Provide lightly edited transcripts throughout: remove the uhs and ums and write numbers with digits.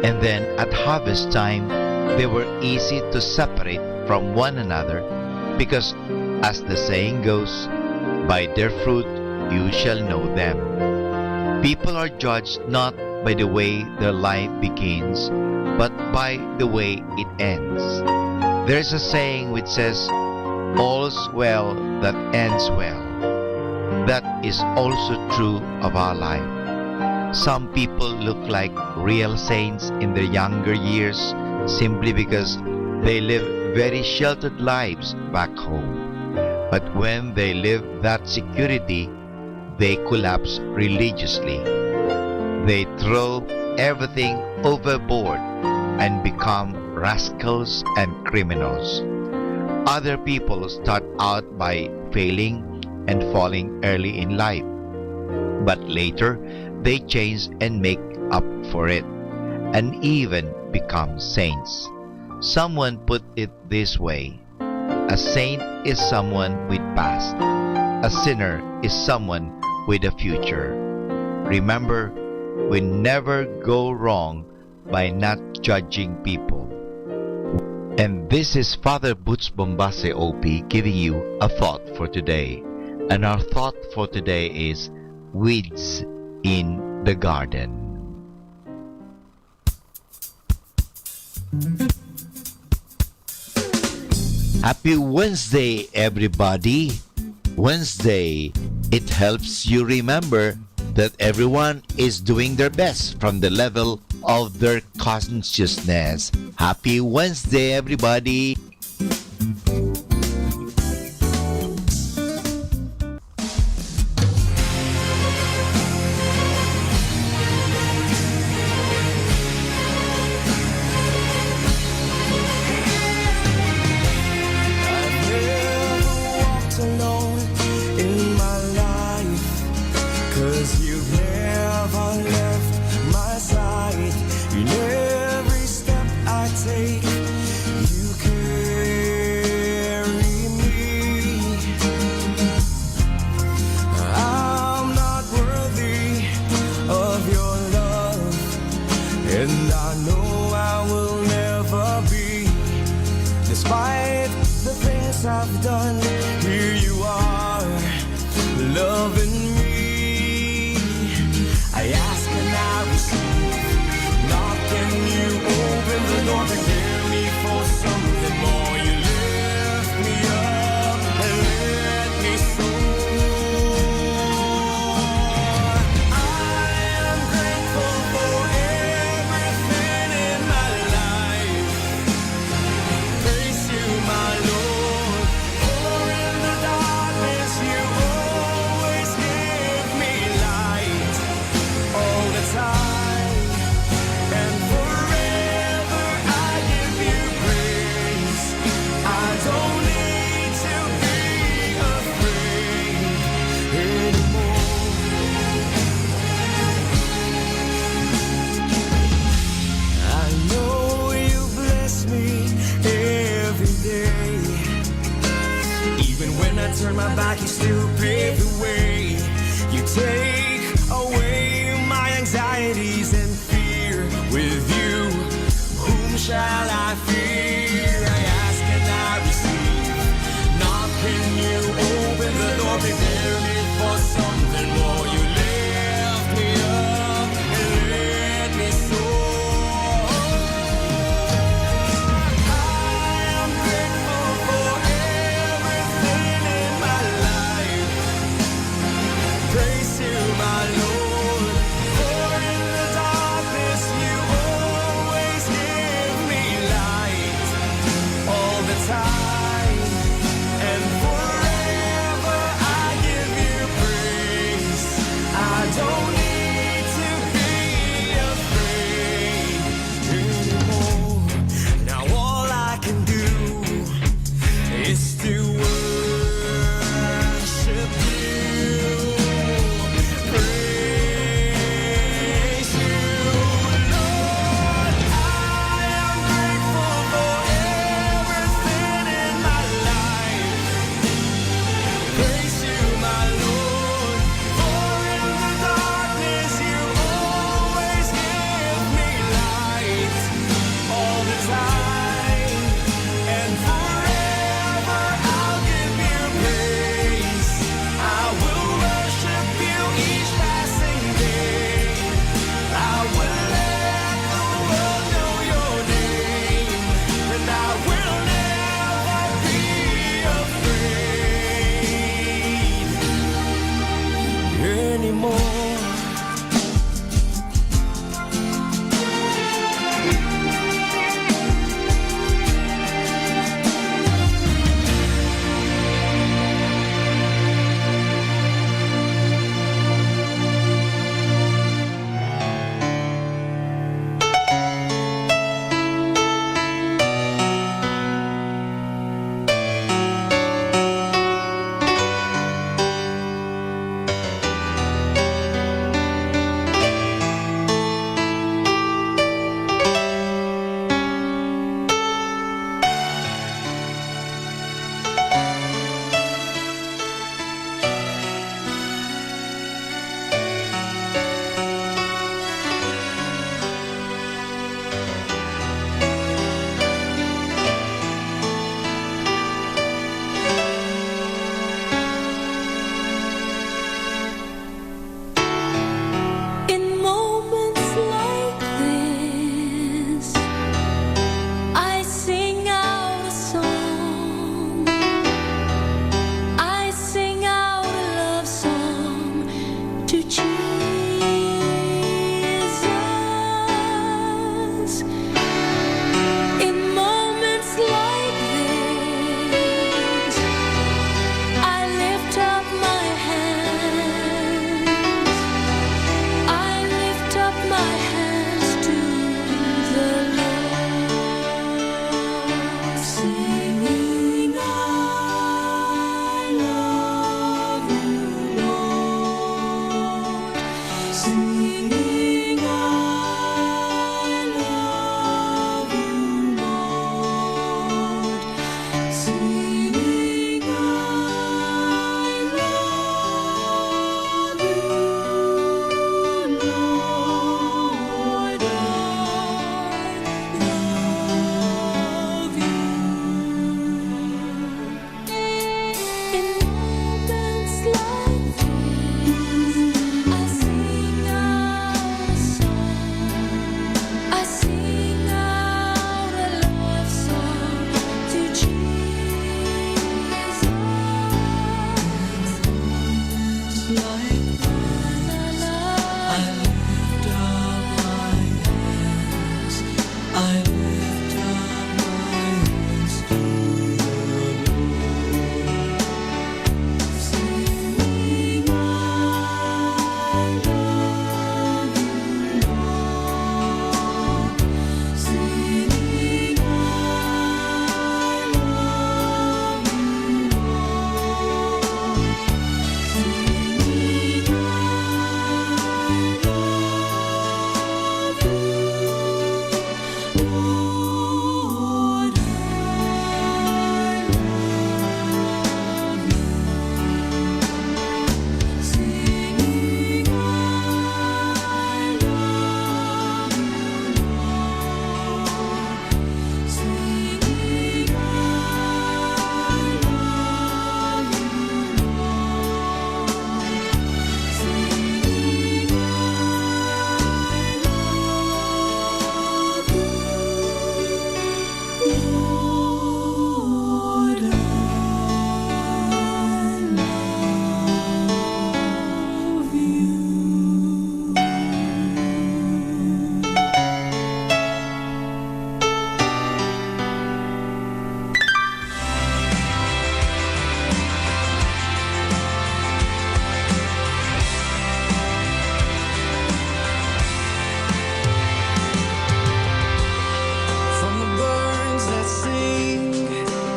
And then at harvest time, they were easy to separate from one another, because, as the saying goes, by their fruit you shall know them. People are judged not by the way their life begins, but by the way it ends. There's a saying which says, all's well that ends well. That is also true of our life. Some people look like real saints in their younger years simply because they live very sheltered lives back home. But when they live that security, they collapse religiously. They throw everything overboard and become rascals and criminals. Other people start out by failing and falling early in life, but later they change and make up for it, and even become saints. Someone put it this way: a saint is someone with past. A sinner is someone with a future. Remember, we never go wrong by not judging people. And this is Father Butch Bombase OP giving you a thought for today. And our thought for today is weeds in the garden. Happy Wednesday, everybody! Wednesday, it helps you remember that everyone is doing their best from the level of their consciousness. Happy Wednesday, everybody! And I know I will never be, despite the things I've done. Here you are, loving me. I ask and I receive. Knock and you open the door, prepare me for something more. You lift me up and let me soar. Turn my back, you still pave the way. You take away my anxieties and fear. With you, whom shall I fear? I ask and I receive. Knock and you open the door, prepare me for something more. You lift me up and let me soar. I am grateful for everything in my life. Praise to my Lord, for in the darkness you always give me light.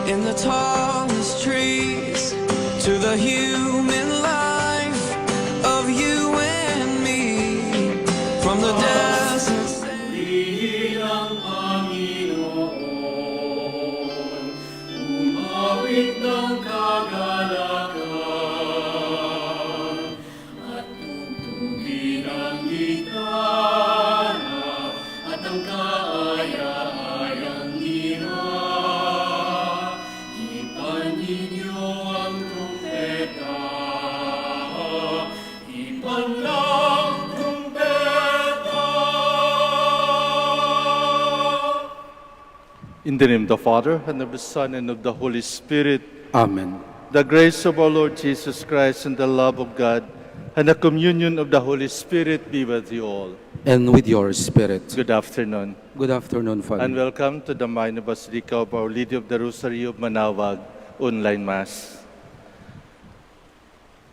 in the tallest trees, to the human life of you and me, from the desert. 우리 ang Panginoon, umawit ng kagalakan, at tugtugin ang gitara, at ang kaaya-ayang lira. Hipan ninyo ang trumpeta, hipan ng trumpeta. In the name of the Father, and of the Son, and of the Holy Spirit. Amen. The grace of our Lord Jesus Christ, and the love of God, and the communion of the Holy Spirit be with you all. And with your spirit. Good afternoon, Good afternoon, Father. and welcome to the Minor Basilica of Our Lady of the Rosary of Manawag online Mass.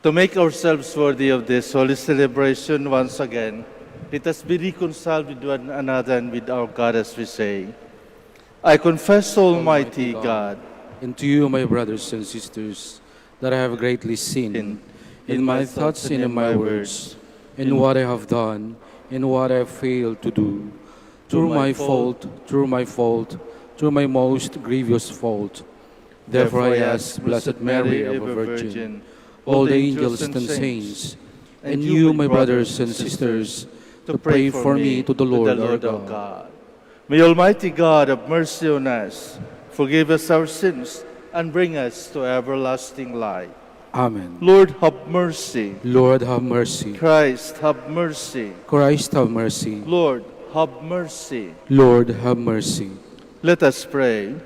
To make ourselves worthy of this holy celebration once again, let us be reconciled with one another and with our God as we say, I confess, Almighty God, And to you, my brothers and sisters, that I have greatly sinned in my thoughts and in my words, in what I have done, in what I have failed to do, through my fault, through my most grievous fault. Therefore I ask, Blessed Mary, ever Virgin, all the angels and saints, and you, my brothers and sisters, to pray for me to the Lord our God. May Almighty God have mercy on us, forgive us our sins, and bring us to everlasting life. Amen. Lord, have mercy. Lord, have mercy. Christ, have mercy. Christ, have mercy. Lord, have mercy. Lord, have mercy. Let us pray.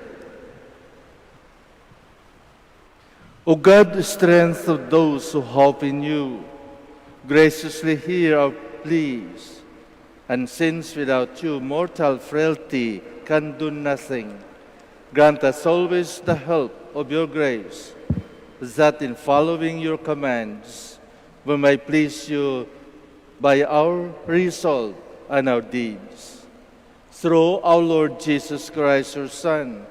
O God, the strength of those who hope in you, graciously hear our pleas. And since without you mortal frailty can do nothing, grant us always the help of your grace, that in following your commands we may please you by our resolve and our deeds. Through our Lord Jesus Christ, your Son,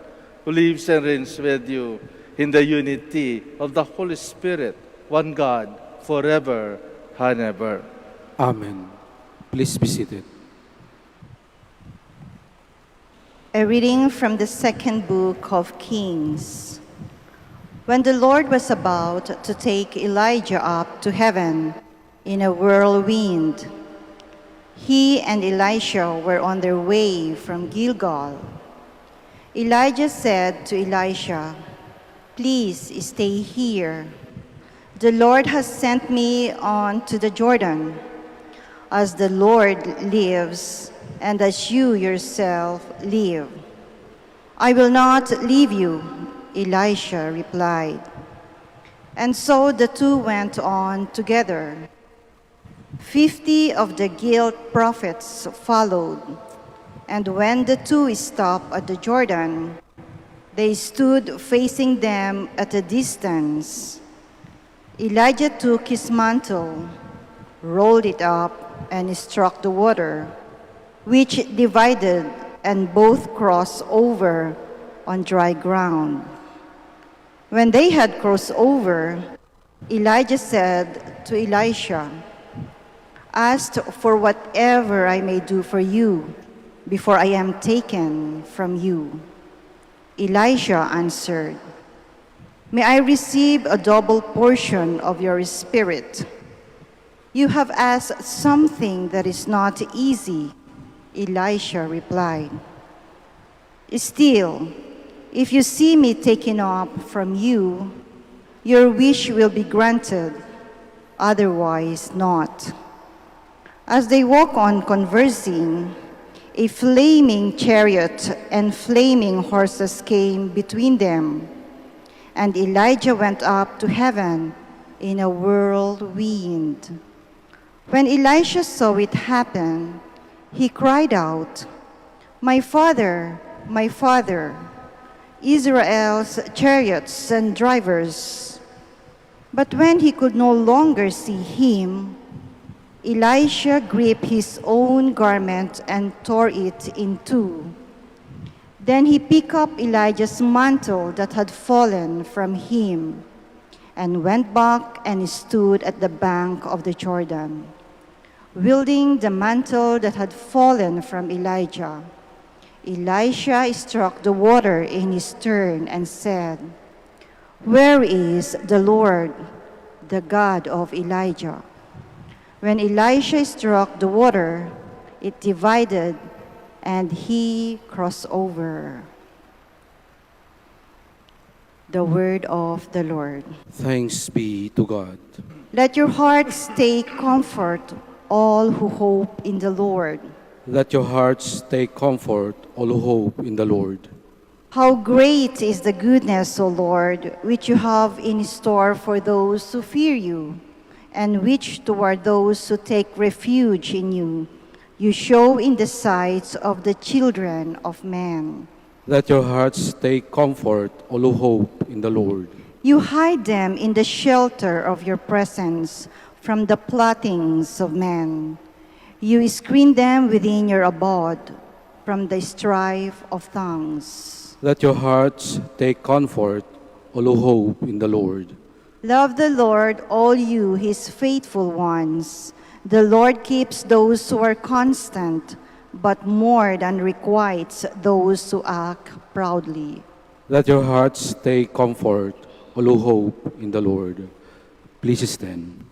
who lives and reigns with you in the unity of the Holy Spirit, one God, forever and ever. Amen. Please be seated. A reading from the second book of Kings. When the Lord was about to take Elijah up to heaven in a whirlwind, he and Elisha were on their way from Gilgal. Elijah said to Elisha, "Please stay here. The Lord has sent me on to the Jordan. As the Lord lives, and as you yourself live, I will not leave you," Elisha replied. And so the two went on together. 50 of the guild prophets followed, and when the two stopped at the Jordan, they stood facing them at a distance. Elijah took his mantle, rolled it up, and struck the water, which divided, and both crossed over on dry ground. When they had crossed over, Elijah said to Elisha, "Ask for whatever I may do for you before I am taken from you." Elisha answered, "May I receive a double portion of your spirit." "You have asked something that is not easy," Elisha replied. "Still, if you see me taken up from you, your wish will be granted, otherwise not." As they walked on conversing, a flaming chariot and flaming horses came between them, and Elijah went up to heaven in a whirlwind. When Elisha saw it happen, he cried out, my father, Israel's chariots and drivers." But when he could no longer see him, Elisha gripped his own garment and tore it in two. Then he picked up Elijah's mantle that had fallen from him and went back and stood at the bank of the Jordan, wielding the mantle that had fallen from Elijah. Elisha struck the water in his turn and said, "Where is the Lord, the God of Elijah?" When Elisha struck the water, it divided, and he crossed over. The word of the Lord. Thanks be to God. Let your hearts take comfort, all who hope in the Lord. Let your hearts take comfort, all who hope in the Lord. How great is the goodness, O Lord, which you have in store for those who fear you, and which toward those who take refuge in you show in the sights of the children of men. Let your hearts take comfort, all who hope in the Lord. You hide them in the shelter of your presence from the plottings of men. You screen them within your abode from the strife of tongues. Let your hearts take comfort, all who hope in the Lord. Love the Lord, all you, his faithful ones. The Lord keeps those who are constant, but more than requites those who act proudly. Let your hearts take comfort, all who hope in the Lord. Please stand.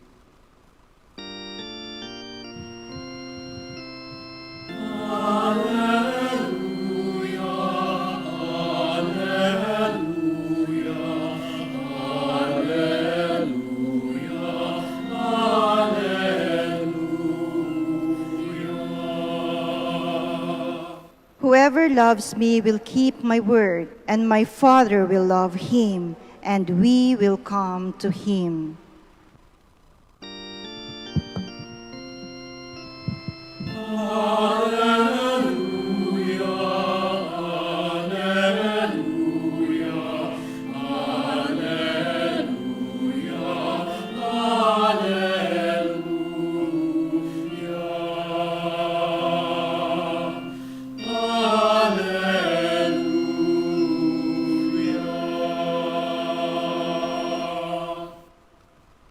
Whoever loves me will keep my word, and my Father will love him, and we will come to him.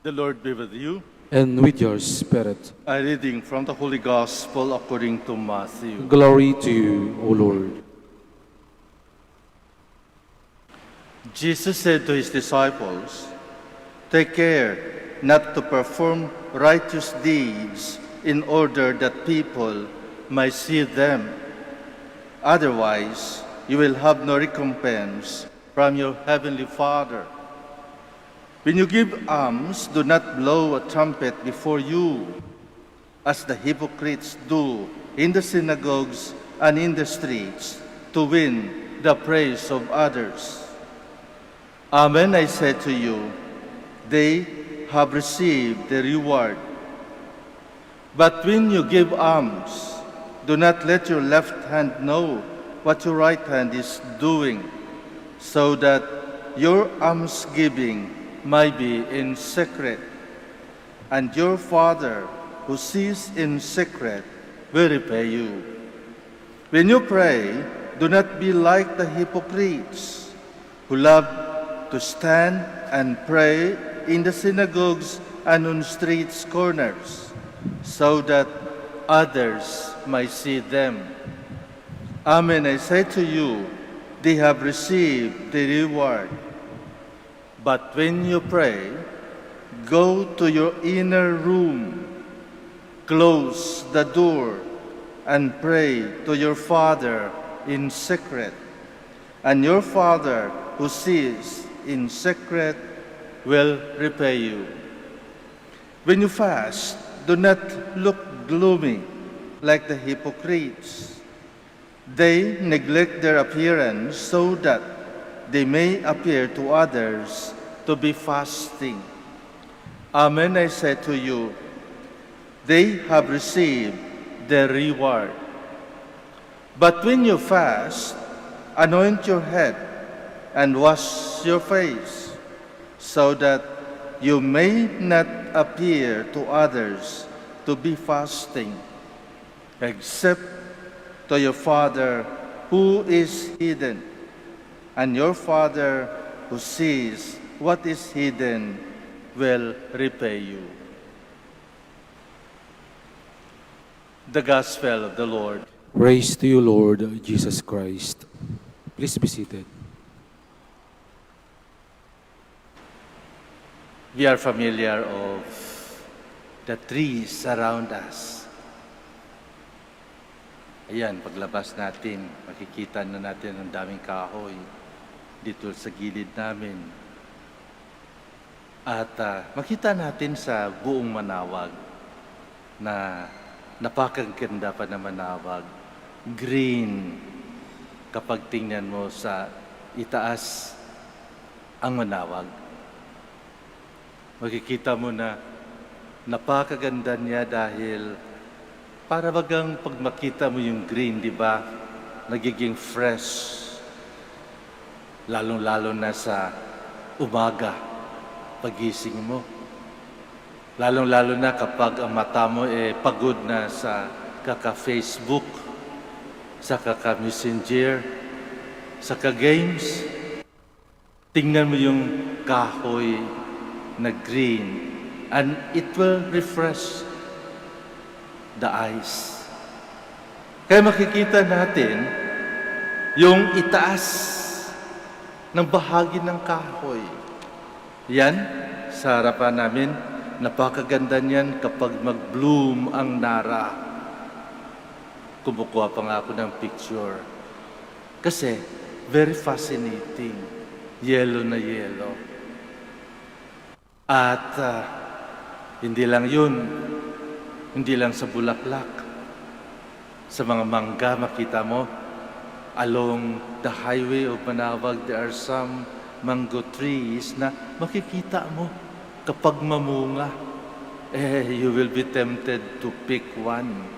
The Lord be with you. And with your spirit. A reading from the Holy Gospel according to Matthew. Glory to you, O Lord. Jesus said to his disciples, "Take care not to perform righteous deeds in order that people may see them. Otherwise, you will have no recompense from your heavenly Father. When you give alms, do not blow a trumpet before you, as the hypocrites do in the synagogues and in the streets, to win the praise of others. Amen, I say to you, they have received the reward. But when you give alms, do not let your left hand know what your right hand is doing, so that your almsgiving might be in secret, and your Father who sees in secret will repay you. When you pray, do not be like the hypocrites, who love to stand and pray in the synagogues and on streets corners, so that others might see them. Amen, I say to you, they have received the reward. But when you pray, go to your inner room, close the door, and pray to your Father in secret. And your Father who sees in secret will repay you. When you fast, do not look gloomy like the hypocrites. They neglect their appearance so that they may appear to others to be fasting. Amen, I say to you, they have received their reward. But when you fast, anoint your head and wash your face, so that you may not appear to others to be fasting, except to your Father who is hidden, and your Father who sees what is hidden will repay you. The Gospel of the Lord. Praise to you, Lord Jesus Christ. Please be seated. We are familiar of the trees around us. Ayan, paglabas natin, makikita na natin ang daming kahoy dito sa gilid namin. At makita natin sa buong Manawag na napakaganda pa na Manawag. Green kapag tingnan mo sa itaas ang Manawag. Makikita mo na napakaganda niya dahil para bagang pag makita mo yung green, di ba, nagiging fresh. Lalong-lalo na sa umaga, pagising mo. Lalong-lalo na kapag ang mata mo pagod na sa kaka-Facebook, sa kaka-Messenger, sa kaka-games. Tingnan mo yung kahoy na green and it will refresh the eyes. Kaya makikita natin yung itaas ng bahagi ng kahoy. Yan, sa harapan namin, napakaganda niyan kapag mag-bloom ang nara. Kumukuha pa nga ako ng picture. Kasi, very fascinating. Yellow na yellow. At hindi lang yun, hindi lang sa bulaklak. Sa mga mangga, makita mo, along the highway of Manawag, there are some mango trees na makikita mo kapag mamunga. You will be tempted to pick one.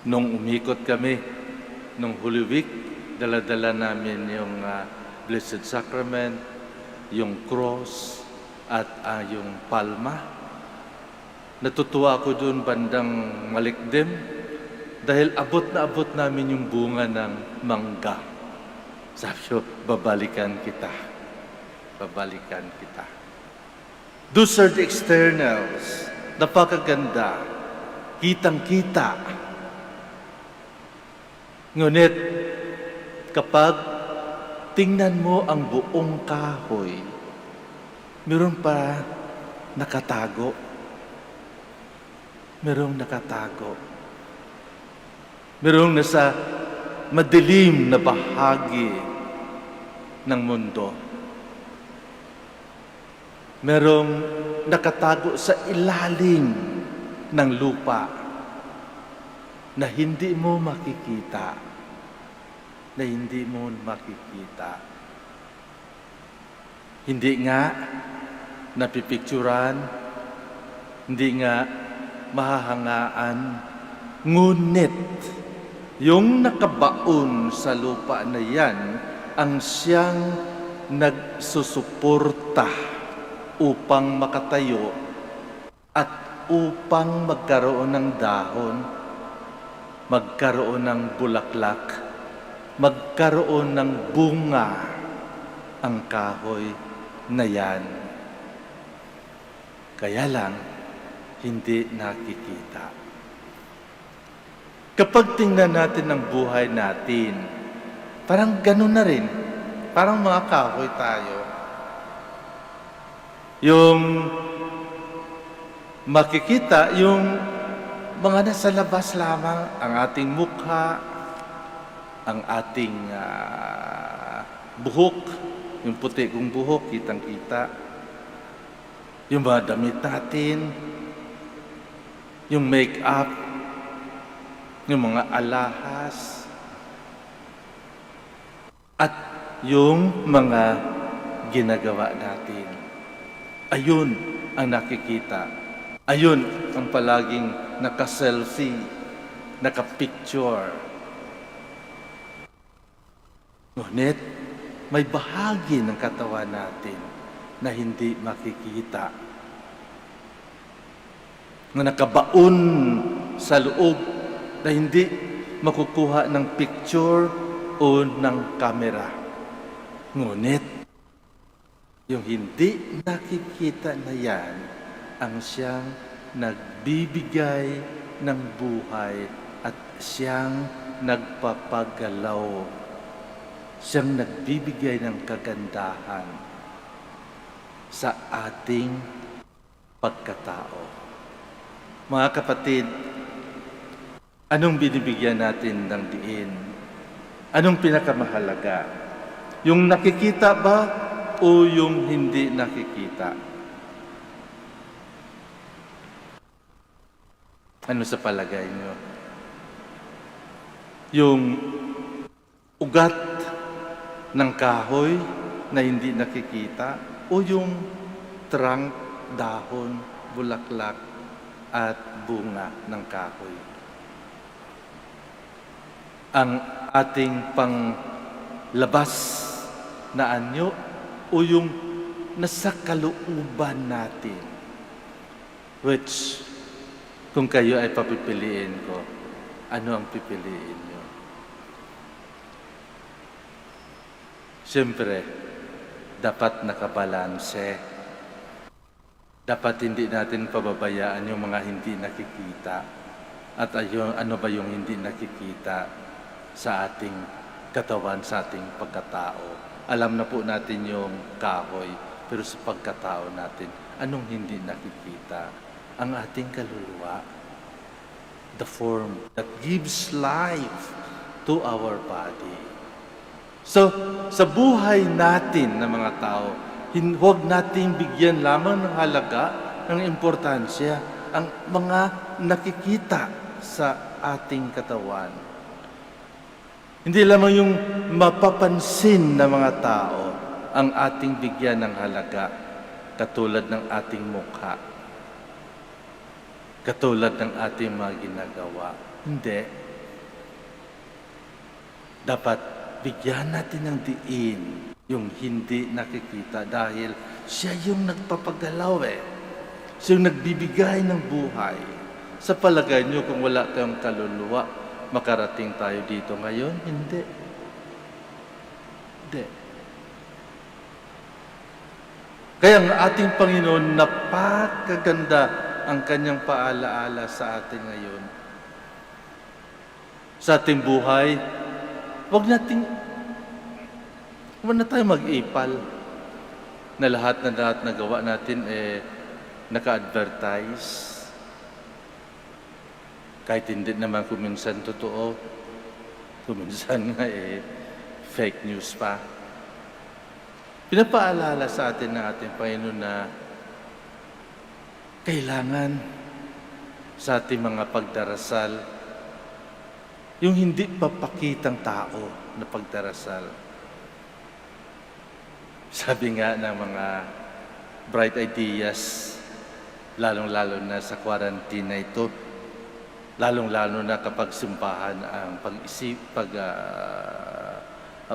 Nung umikot kami, nung Holy Week, dala-dala namin yung Blessed Sacrament, yung cross, at yung palma. Natutuwa ako doon bandang Malikdim dahil abot na abot namin yung bunga ng mangga. Sabi ko, babalikan kita. Babalikan kita. Those are the externals. Napakaganda. Kitang-kita. Ngunit, kapag tingnan mo ang buong kahoy, meron pa nakatago. Merong nakatago. Merong nasa madilim na bahagi ng mundo. Merong nakatago sa ilalim ng lupa na hindi mo makikita. Na hindi mo makikita. Hindi nga napipicturan, hindi nga mahahangaan, ngunit yung nakabaon sa lupa na yan ang siyang nagsusuporta upang makatayo at upang magkaroon ng dahon, magkaroon ng bulaklak, magkaroon ng bunga ang kahoy na yan. Kaya lang, hindi nakikita. Kapag tingnan natin ang buhay natin, parang ganun na rin. Parang mga kahoy tayo. Yung makikita, yung mga nasa labas lamang, ang ating mukha, ang ating buhok, yung puti kong buhok, kitang-kita. Yung mga damit natin, yung make-up, yung mga alahas, at yung mga ginagawa natin. Ayun ang nakikita. Ayun ang palaging naka-selfie, naka-picture. Ngunit, may bahagi ng katawan natin na hindi makikita. Na nakabaon sa loob na hindi makukuha ng picture o ng camera. Ngunit, yung hindi nakikita na yan, ang siyang nagbibigay ng buhay at siyang nagpapagalaw. Siyang nagbibigay ng kagandahan sa ating pagkatao. Mga kapatid, anong binibigyan natin ng diin? Anong pinakamahalaga? Yung nakikita ba o yung hindi nakikita? Ano sa palagay nyo? Yung ugat ng kahoy na hindi nakikita o yung trunk, dahon, bulaklak at bunga ng kahoy? Ang ating panglabas na anyo o yung nasa kalooban natin, which kung kayo ay papipiliin ko, ano ang pipiliin nyo? Siyempre, dapat nakabalanse. Dapat hindi natin pababayaan yung mga hindi nakikita. At ano ba yung hindi nakikita sa ating katawan, sa ating pagkatao? Alam na po natin yung kahoy, pero sa pagkatao natin, anong hindi nakikita? Ang ating kaluluwa, the form that gives life to our body. So, sa buhay natin na mga tao, huwag nating bigyan lamang ng halaga, ng importansya, ang mga nakikita sa ating katawan. Hindi lamang yung mapapansin na mga tao ang ating bigyan ng halaga, katulad ng ating mukha, katulad ng ating mga ginagawa. Hindi. Dapat bigyan natin ng diin yung hindi nakikita dahil siya yung nagpapagalaw Siya yung nagbibigay ng buhay. Sa palagay nyo, kung wala tayong kaluluwa, makarating tayo dito ngayon? Hindi. Hindi. Kaya ang ating Panginoon, napakaganda ang kanyang paalaala sa atin ngayon. Sa ating buhay, huwag na tayo mag-ipal na lahat na gawa natin naka-advertise. Kahit hindi naman kuminsan totoo, kuminsan nga fake news pa. Pinapaalala sa atin ng ating Panginoon na kailangan sa ating mga pagdarasal, yung hindi papakitang tao na pagdarasal. Sabi nga ng mga bright ideas, lalong-lalo na sa quarantine na ito, lalong-lalo na kapag simbahan ang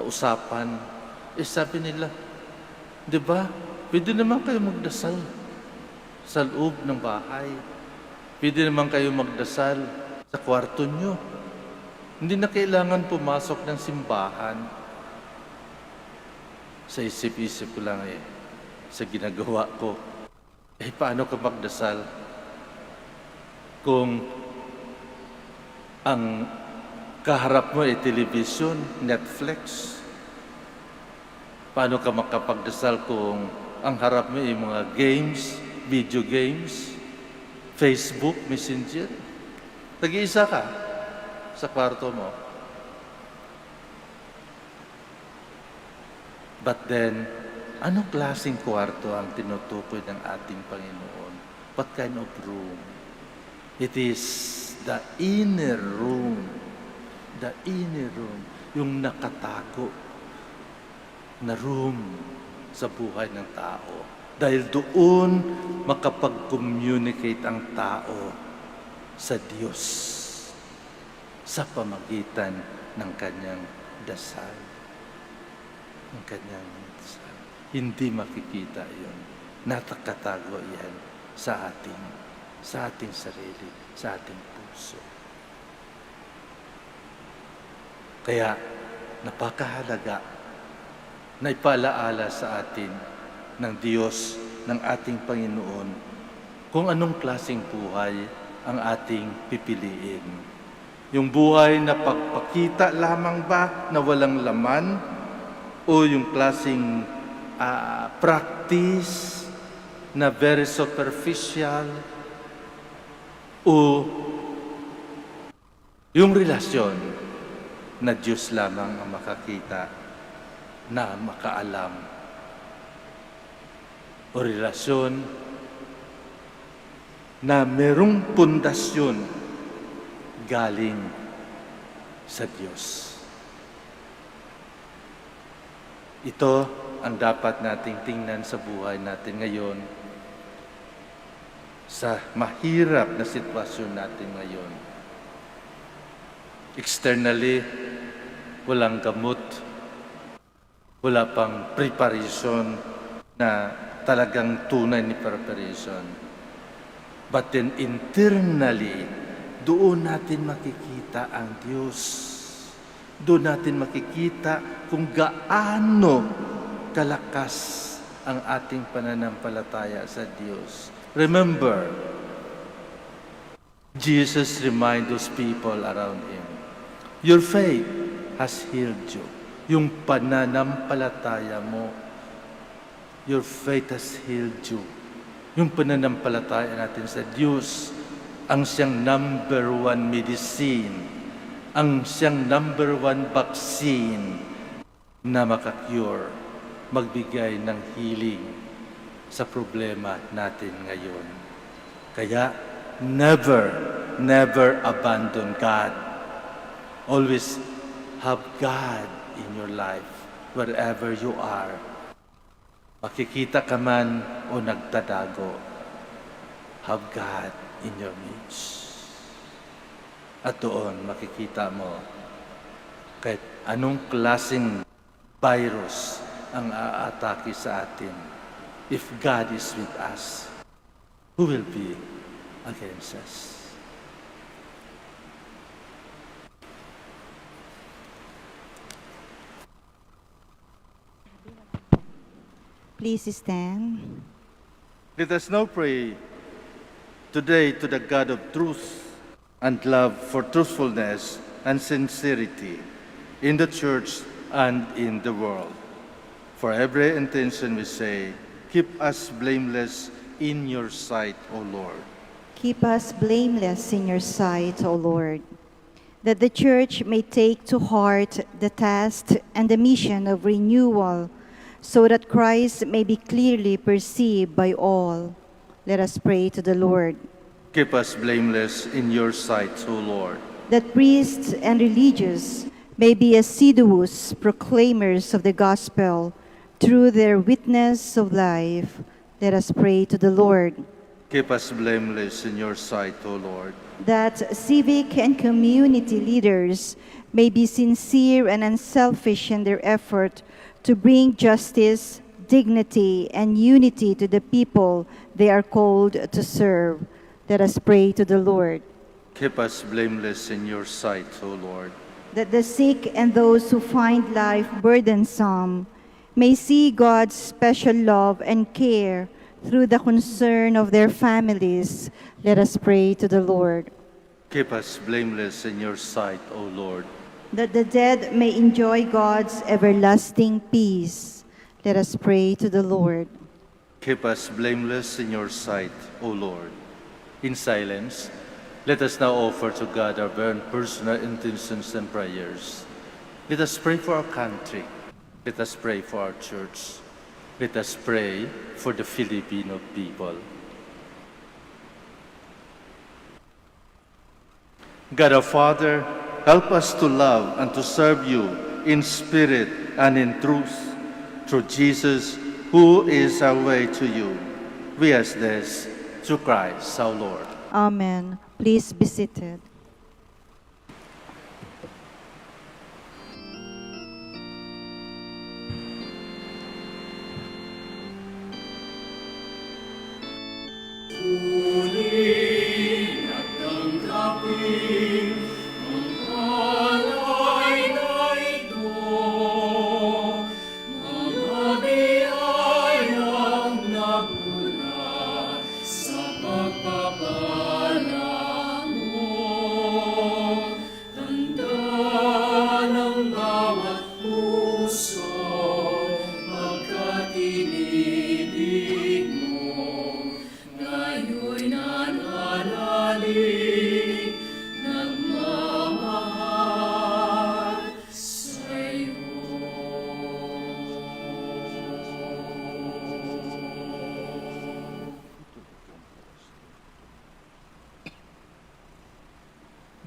usapan, sabi nila, di ba, pwede naman kayo magdasal sa loob ng bahay. Pwede naman kayo magdasal sa kwarto nyo. Hindi na kailangan pumasok ng simbahan. Sa isip-isip ko lang sa ginagawa ko, paano ka magdasal kung ang kaharap mo television, Netflix? Paano ka makapagdasal kung ang harap mo mga games, video games, Facebook, Messenger? Nag-iisa ka sa kwarto mo. But then, anong klaseng kwarto ang tinutukoy ng ating Panginoon? What kind of room? It is the inner room. The inner room. Yung nakatago na room sa buhay ng tao. Dahil doon makapag-communicate ang tao sa Diyos sa pamagitan ng kanyang dasal. Ng kanyang dasal. Hindi makikita yun. Natakatago yan sa ating sarili, sa ating puso. Kaya napakahalaga na ipaalaala sa atin ng Diyos, ng ating Panginoon, kung anong klaseng buhay ang ating pipiliin. Yung buhay na pagpakita lamang ba na walang laman, o yung klaseng practice na very superficial, o yung relasyon na Diyos lamang ang makakita, na makaalam, o relasyon na merong pundasyon galing sa Diyos. Ito ang dapat nating tingnan sa buhay natin ngayon, sa mahirap na sitwasyon natin ngayon. Externally, walang gamot, wala pang preparation na talagang tunay ni preparation. But then internally, doon natin makikita ang Diyos. Doon natin makikita kung gaano kalakas ang ating pananampalataya sa Diyos. Remember, Jesus reminded those people around Him, your faith has healed you. Yung pananampalataya mo, your faith has healed you. Yung pananampalataya natin sa Diyos, ang siyang number one medicine, ang siyang number one vaccine na makakure, magbigay ng healing sa problema natin ngayon. Kaya, never abandon God. Always have God in your life, wherever you are. Makikita ka man o nagtatago, have God in your midst. At doon makikita mo kahit anong klaseng virus ang aatake sa atin. If God is with us, who will be against us? Please stand. Let us now pray today to the God of truth and love for truthfulness and sincerity in the church and in the world. For every intention we say, keep us blameless in your sight, O Lord. Keep us blameless in your sight, O Lord, that the Church may take to heart the task and the mission of renewal, so that Christ may be clearly perceived by all. Let us pray to the Lord. Keep us blameless in your sight, O Lord. That priests and religious may be assiduous proclaimers of the gospel through their witness of life. Let us pray to the Lord. Keep us blameless in your sight, O Lord. That civic and community leaders may be sincere and unselfish in their effort to bring justice, dignity, and unity to the people they are called to serve. Let us pray to the Lord. Keep us blameless in your sight, O Lord. That the sick and those who find life burdensome may see God's special love and care through the concern of their families. Let us pray to the Lord. Keep us blameless in your sight, O Lord. That the dead may enjoy God's everlasting peace. Let us pray to the Lord. Keep us blameless in your sight, O Lord. In silence, let us now offer to God our very personal intentions and prayers. Let us pray for our country. Let us pray for our church. Let us pray for the Filipino people. God our Father, help us to love and to serve you in spirit and in truth through Jesus, who is our way to you. We ask this through Christ our Lord. Amen. Please be seated. Uli at tanggapin ang alay na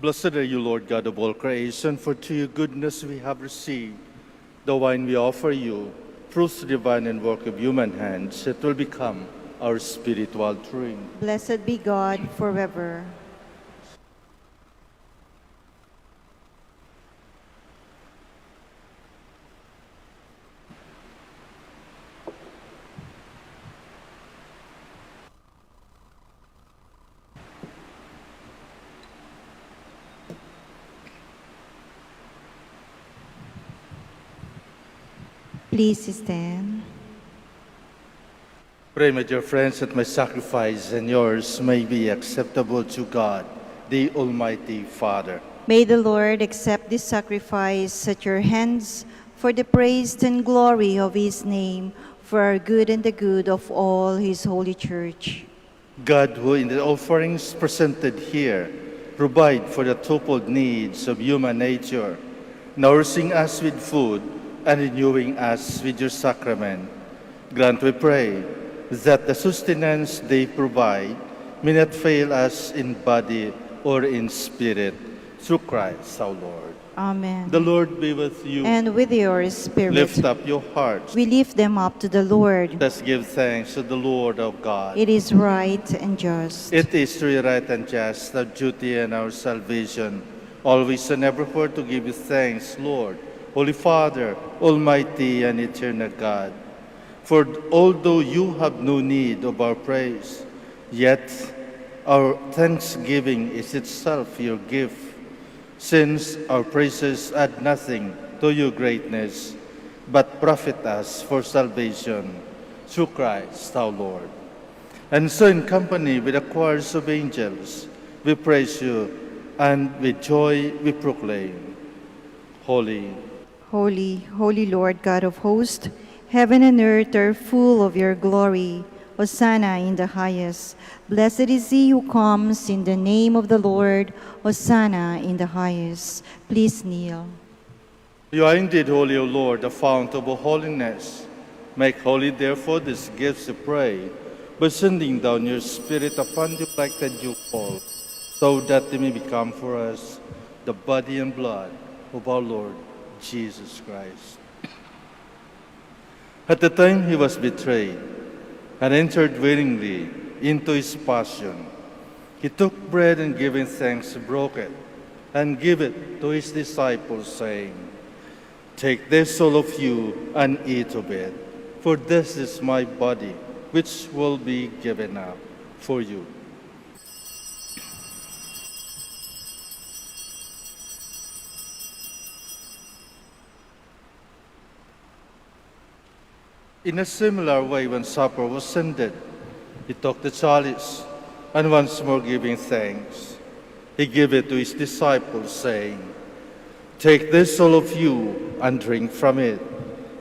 Blessed are you, Lord God of all creation, for to your goodness we have received the wine we offer you, fruits divine and work of human hands, it will become our spiritual drink. Blessed be God forever. Please stand. Pray, my dear friends, that my sacrifice and yours may be acceptable to God, the Almighty Father. May the Lord accept this sacrifice at your hands for the praise and glory of his name, for our good and the good of all his holy church. God, who in the offerings presented here, provide for the twofold needs of human nature, nourishing us with food and renewing us with your sacrament. Grant, we pray, that the sustenance they provide may not fail us in body or in spirit, through Christ our Lord. Amen. The Lord be with you. And with your spirit, Lift up your hearts. we lift them up to the Lord. Let's give thanks to the Lord our God. It is right and just. It is truly right and just, our duty and our salvation, always and evermore to give you thanks, Lord, Holy Father, Almighty and eternal God. For although you have no need of our praise, yet our thanksgiving is itself your gift, since our praises add nothing to your greatness, but profit us for salvation through Christ our Lord. And so in company with the choirs of angels, we praise you, and with joy we proclaim, Holy, Holy, holy Lord God of hosts, heaven and earth are full of your glory. Hosanna in the highest. Blessed is he who comes in the name of the Lord. Hosanna in the highest. Please kneel. you are indeed holy, O Lord, the fount of all holiness. Make holy, therefore, these gifts, we pray, by sending down your Spirit upon the elected you call, so that they may become for us the body and blood of our Lord Jesus Christ. At the time he was betrayed and entered willingly into his passion, he took bread and giving thanks, broke it, and gave it to his disciples, saying, "Take this, all of you, and eat of it, for this is my body, which will be given up for you." In a similar way, when supper was ended, he took the chalice, and once more giving thanks, he gave it to his disciples, saying, "Take this, all of you, and drink from it,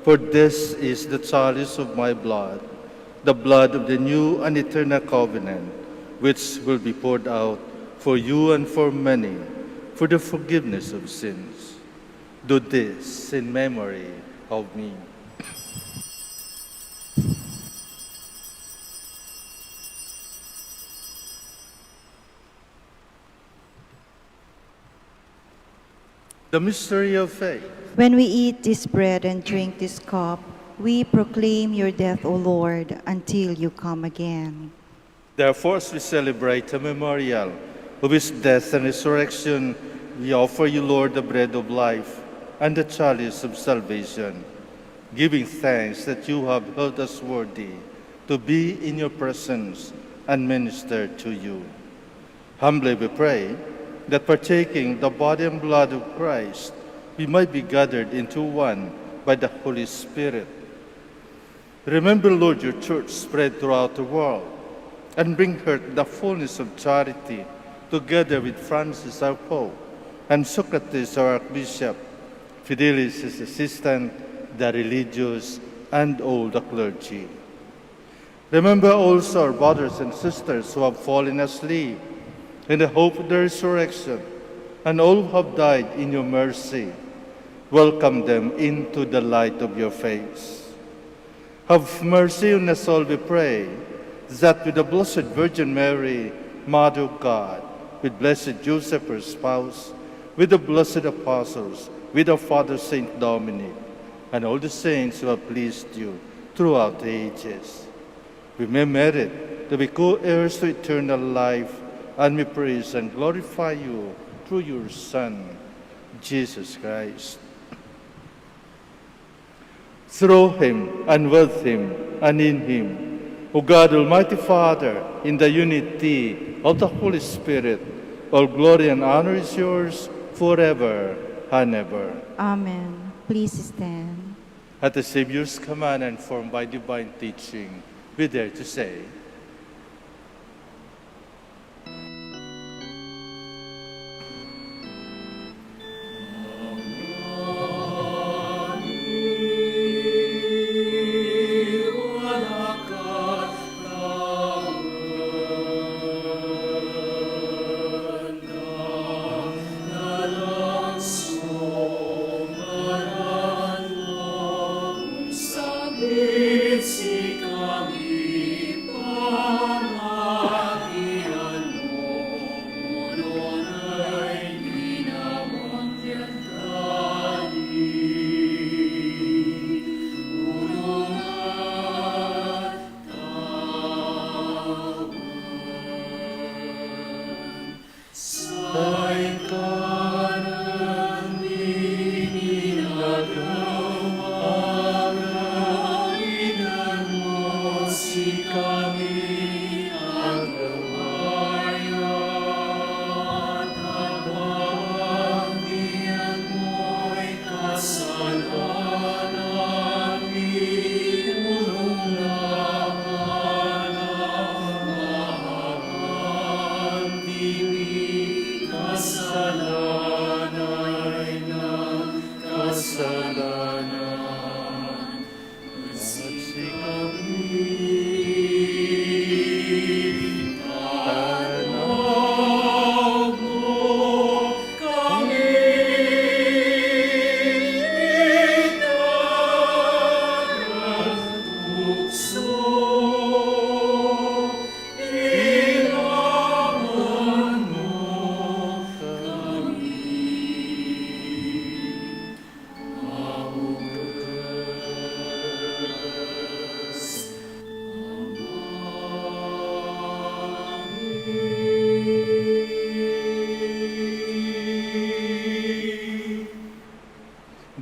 for this is the chalice of my blood, the blood of the new and eternal covenant, which will be poured out for you and for many for the forgiveness of sins. Do this in memory of me." The mystery of faith. When we eat this bread and drink this cup, we proclaim your death, O Lord, until you come again. Therefore, as we celebrate a memorial of his death and resurrection, we offer you, Lord, the bread of life and the chalice of salvation, giving thanks that you have held us worthy to be in your presence and minister to you. Humbly we pray that partaking the body and blood of Christ, we might be gathered into one by the Holy Spirit. Remember, Lord, your church spread throughout the world, and bring her to the fullness of charity, together with Francis our Pope, and Socrates our Archbishop, Fidelis his assistant, the religious, and all the clergy. Remember also our brothers and sisters who have fallen asleep in the hope of the resurrection, and all who have died in your mercy. Welcome them into the light of your face. Have mercy on us all, we pray, that with the Blessed Virgin Mary, Mother of God, with blessed Joseph, her spouse, with the blessed apostles, with our Father Saint Dominic, and all the saints who have pleased you throughout the ages. We may merit to be co-heirs to eternal life, and we praise and glorify you through your Son, Jesus Christ. Through him, and with him, and in him, O God, Almighty Father, in the unity of the Holy Spirit, all glory and honor is yours forever and ever. Amen. Please stand. At the Savior's command and formed by divine teaching, we dare to say,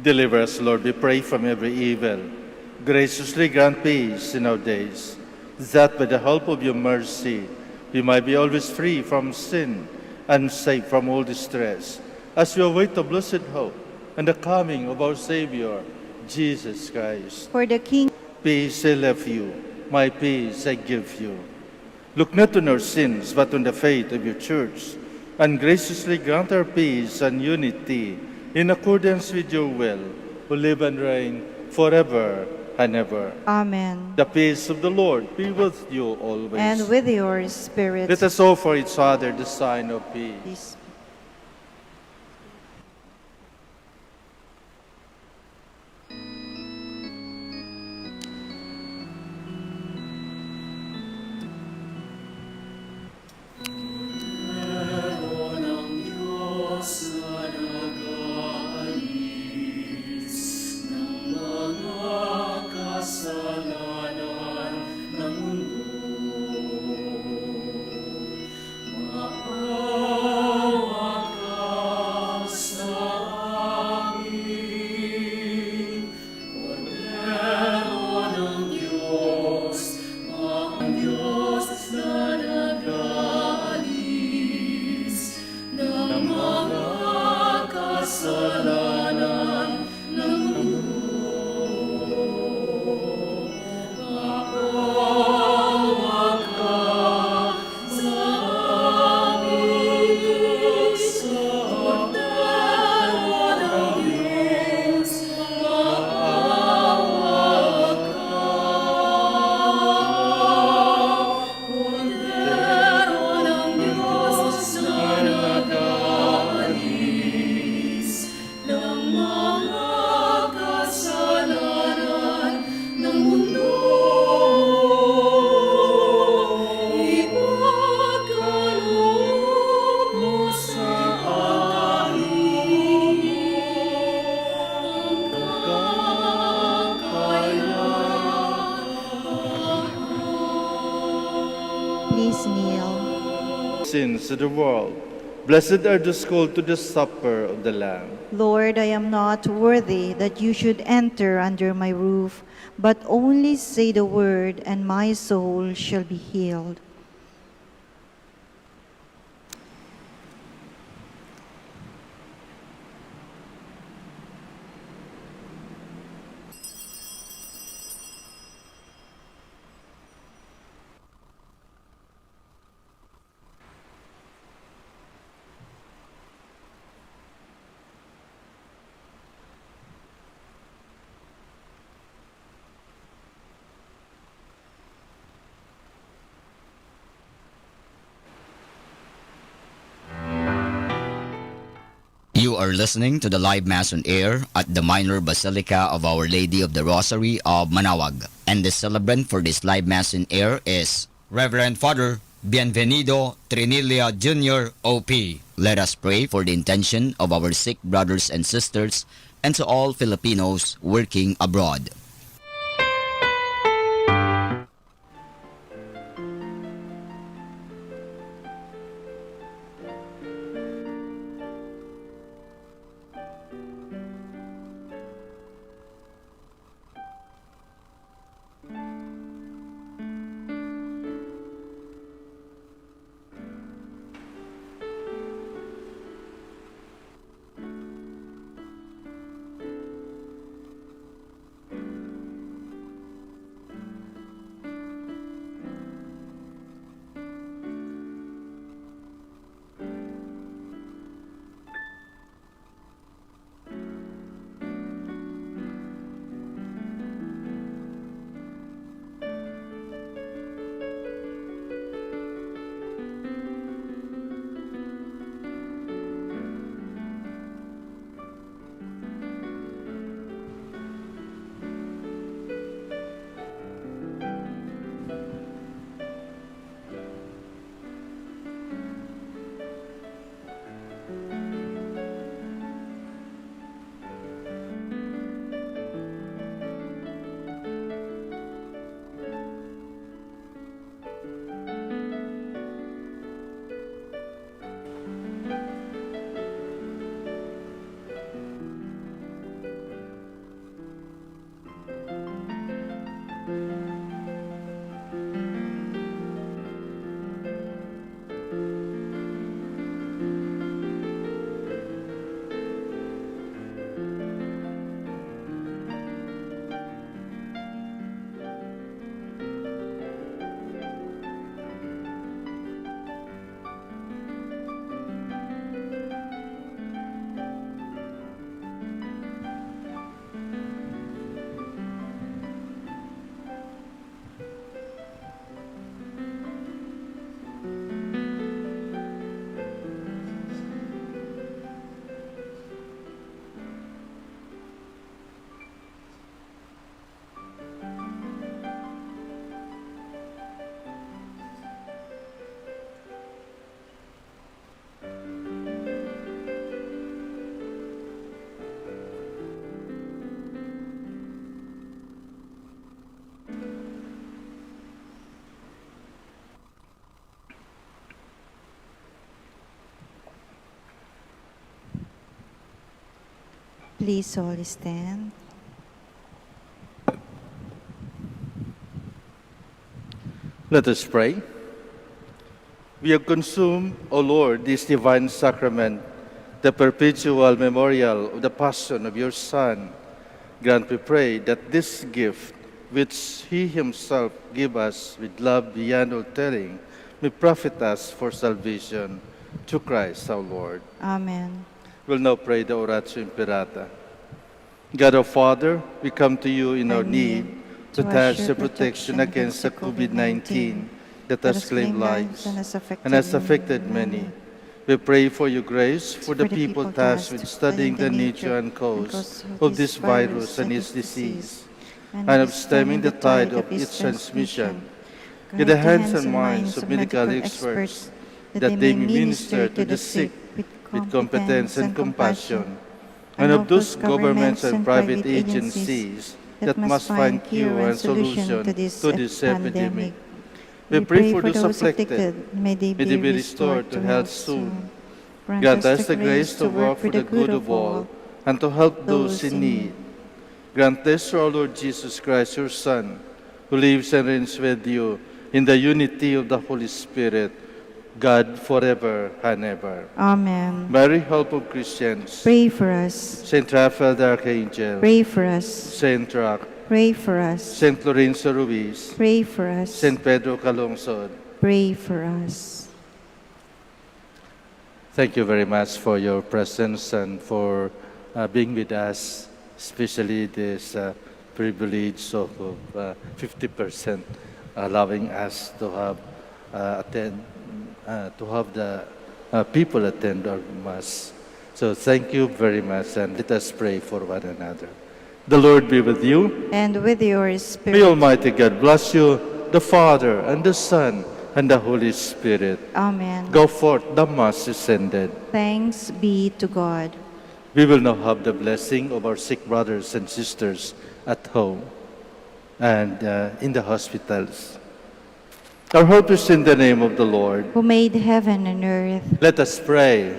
deliver us, Lord, we pray, from every evil. Graciously grant peace in our days, that by the help of your mercy we might be always free from sin and safe from all distress, as we await the blessed hope and the coming of our Savior, Jesus Christ. For the King, Peace I left you, my peace I give you. Look not on our sins, but on the faith of your church, and graciously grant our peace and unity in accordance with your will, who live and reign forever and ever. Amen. The peace of the Lord be with you always. And with your spirit. Let us offer each other the sign of peace. Peace. Kasalanan ng mundo, sins of the world. Blessed are those called to the supper of the Lamb. Lord, I am not worthy that you should enter under my roof, but only say the word, and my soul shall be healed. You are listening to the live Mass on air at the Minor Basilica of Our Lady of the Rosary of Manawag. And the celebrant for this live Mass on air is Reverend Father Bienvenido Trinilla Jr. OP. Let us pray for the intention of our sick brothers and sisters and to all Filipinos working abroad. Please all stand. Let us pray. We have consumed, O Lord, this divine sacrament, the perpetual memorial of the passion of your Son. Grant, we pray, that this gift, which he himself gave us with love beyond all telling, may profit us for salvation. Through Christ our Lord. Amen. We'll now pray the Oratio Imperata. God our Father, we come to you in our need to touch the protection against the COVID-19 that has claimed lives and has affected many. We pray for your grace for the people tasked with studying the nature and cause of this virus and its disease, and of stemming the tide of its transmission. Give the hands and minds of medical experts that they may minister to the sick with competence and compassion, and of those governments and private agencies that must find cure and solution to this epidemic. We pray for those afflicted. May they be restored to health soon. Grant us the grace to work for the good of all and to help those in need. Grant this through our Lord Jesus Christ, your Son, who lives and reigns with you in the unity of the Holy Spirit, God forever and ever. Amen. Mary, help of Christians. Pray for us. Saint Raphael the Archangel. Pray for us. Saint Roch. Pray for us. Saint Lorenzo Ruiz. Pray for us. Saint Pedro Calungsod. Pray for us. Thank you very much for your presence and for being with us, especially this privilege of 50% allowing us to have the people attend our Mass. So thank you very much, and let us pray for one another. The Lord be with you. And with your May spirit. Almighty God bless you, the Father, and the Son, and the Holy Spirit. Amen. Go forth, the Mass is ended. Thanks be to God. We will now have the blessing of our sick brothers and sisters at home and in the hospitals. Our hope is in the name of the Lord. Who made heaven and earth. Let us pray.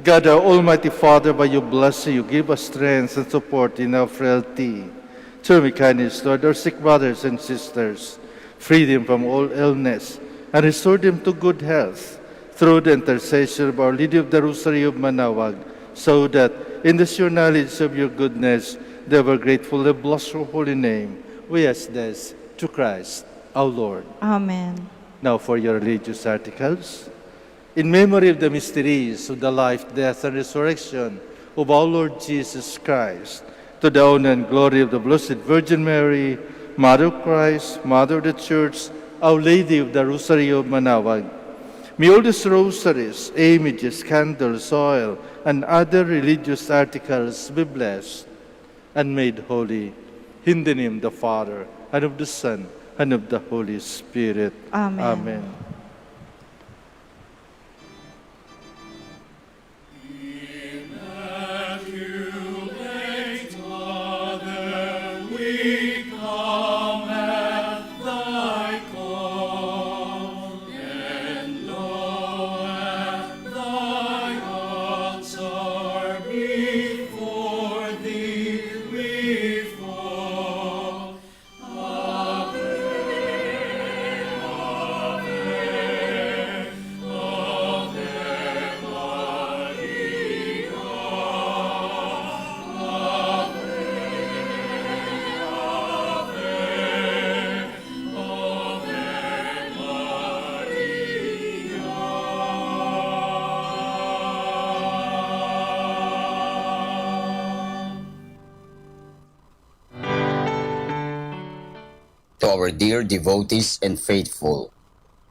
God, our Almighty Father, by your blessing, you give us strength and support in our frailty. Show me kindness, Lord, our sick brothers and sisters. Free them from all illness and restore them to good health through the intercession of Our Lady of the Rosary of Manaoag, so that in the sure knowledge of your goodness, they were gratefully bless your holy name. We ask this to Christ, our Lord. Amen. Now for your religious articles. In memory of the mysteries of the life, death, and resurrection of our Lord Jesus Christ, to the honor and glory of the Blessed Virgin Mary, Mother of Christ, Mother of the Church, Our Lady of the Rosary of Manaoag, may all these rosaries, images, candles, oil, and other religious articles be blessed and made holy. In the name of the Father, and of the Son, and of the Holy Spirit. Amen. Amen. Immaculate Mother, we come at thy call, and low at thy altar before thee we fall. Ave, Ave, Ave To our dear devotees and faithful,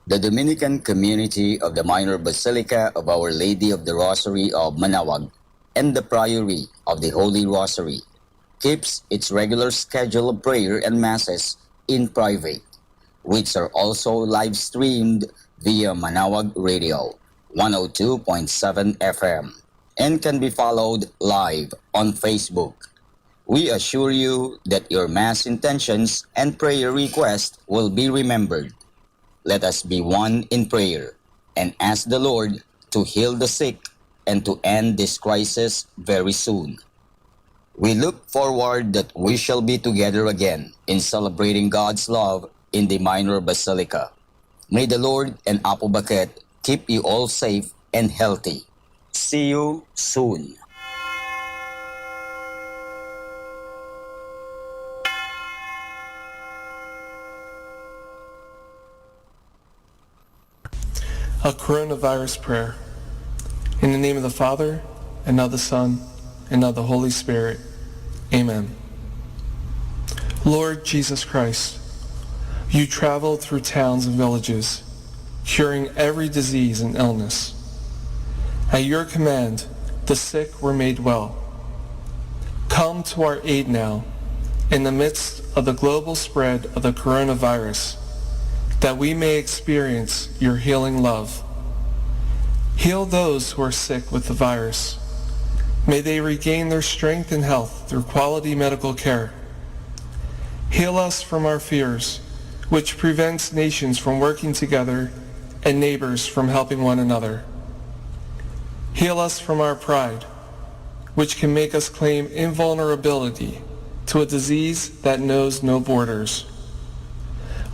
the Dominican community of the Minor Basilica of Our Lady of the Rosary of Manaoag and the Priory of the Holy Rosary keeps its regular schedule of prayer and masses in private, which are also live streamed via Manaoag Radio 102.7 FM and can be followed live on Facebook. We assure you that your Mass intentions and prayer requests will be remembered. Let us be one in prayer and ask the Lord to heal the sick and to end this crisis very soon. We look forward that we shall be together again in celebrating God's love in the Minor Basilica. May the Lord and Apo Baket keep you all safe and healthy. See you soon. A coronavirus prayer. In the name of the Father, and of the Son, and of the Holy Spirit. Amen. Lord Jesus Christ, you traveled through towns and villages, curing every disease and illness. At your command, the sick were made well. Come to our aid now, in the midst of the global spread of the coronavirus, that we may experience your healing love. Heal those who are sick with the virus. May they regain their strength and health through quality medical care. Heal us from our fears, which prevents nations from working together and neighbors from helping one another. Heal us from our pride, which can make us claim invulnerability to a disease that knows no borders.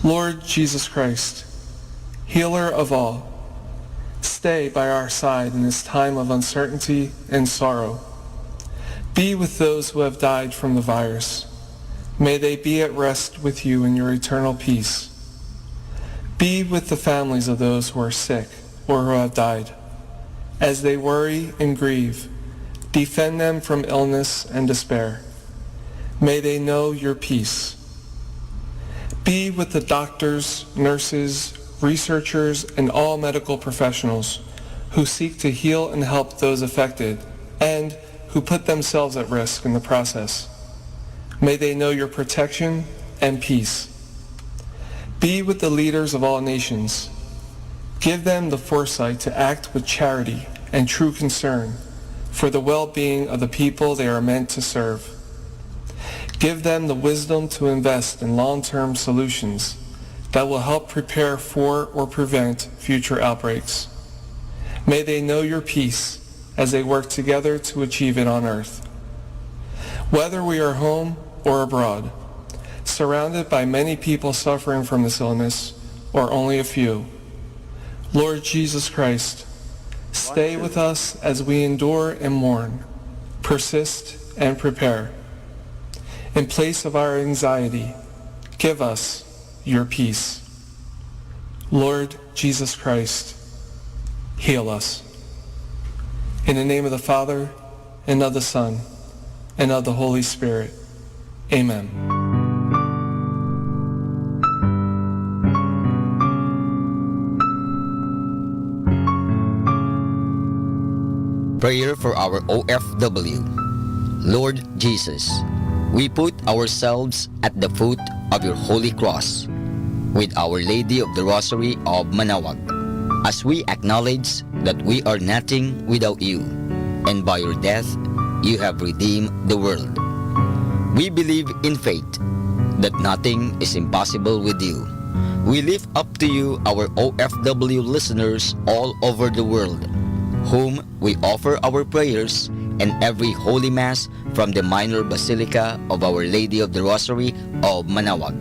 Lord Jesus Christ, healer of all, stay by our side in this time of uncertainty and sorrow. Be with those who have died from the virus. May they be at rest with you in your eternal peace. Be with the families of those who are sick or who have died. As they worry and grieve, defend them from illness and despair. May they know your peace. Be with the doctors, nurses, researchers, and all medical professionals who seek to heal and help those affected and who put themselves at risk in the process. May they know your protection and peace. Be with the leaders of all nations. Give them the foresight to act with charity and true concern for the well-being of the people they are meant to serve. Give them the wisdom to invest in long-term solutions that will help prepare for or prevent future outbreaks. May they know your peace as they work together to achieve it on earth. Whether we are home or abroad, surrounded by many people suffering from this illness or only a few, Lord Jesus Christ, stay with us as we endure and mourn, persist and prepare. In place of our anxiety, give us your peace. Lord Jesus Christ, heal us. In the name of the Father, and of the Son, and of the Holy Spirit. Amen. Prayer for our OFW. Lord Jesus, we put ourselves at the foot of your holy cross with Our Lady of the Rosary of Manaoag, as we acknowledge that we are nothing without you, and by your death you have redeemed the world. We believe in faith that nothing is impossible with you. We lift up to you our OFW listeners all over the world, whom we offer our prayers and every Holy Mass from the Minor Basilica of Our Lady of the Rosary of Manaoag.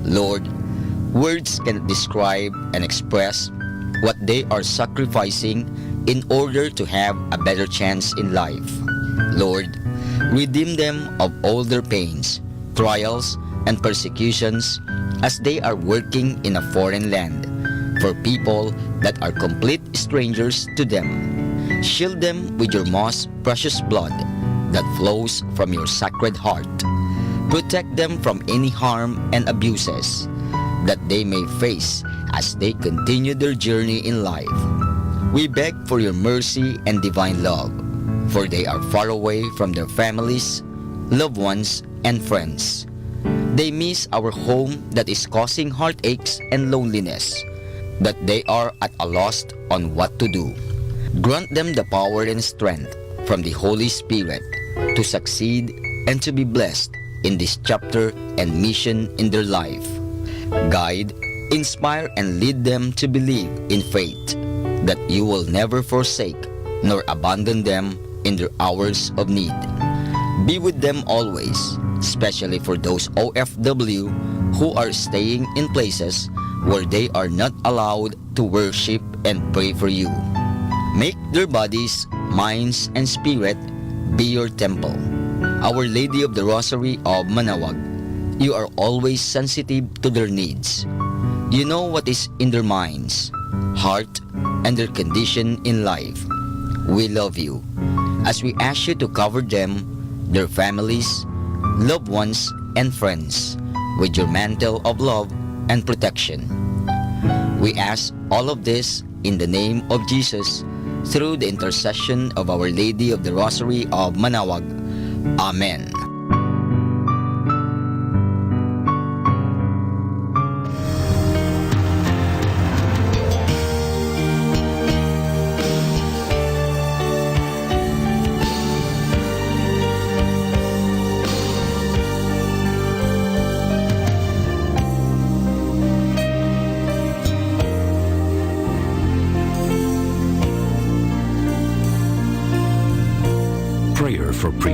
Lord, words cannot describe and express what they are sacrificing in order to have a better chance in life. Lord, redeem them of all their pains, trials, and persecutions as they are working in a foreign land for people that are complete strangers to them. Shield them with your most precious blood that flows from your sacred heart. Protect them from any harm and abuses that they may face as they continue their journey in life. We beg for your mercy and divine love, for they are far away from their families, loved ones, and friends. They miss our home that is causing heartaches and loneliness, that they are at a loss on what to do. Grant them the power and strength from the Holy Spirit to succeed and to be blessed in this chapter and mission in their life. Guide, inspire, and lead them to believe in faith that you will never forsake nor abandon them in their hours of need. Be with them always, especially for those OFW who are staying in places where they are not allowed to worship and pray for you. Make their bodies, minds, and spirit be your temple. Our Lady of the Rosary of Manaoag, you are always sensitive to their needs. You know what is in their minds, heart, and their condition in life. We love you as we ask you to cover them, their families, loved ones, and friends with your mantle of love and protection. We ask all of this in the name of Jesus, through the intercession of Our Lady of the Rosary of Manaoag. Amen.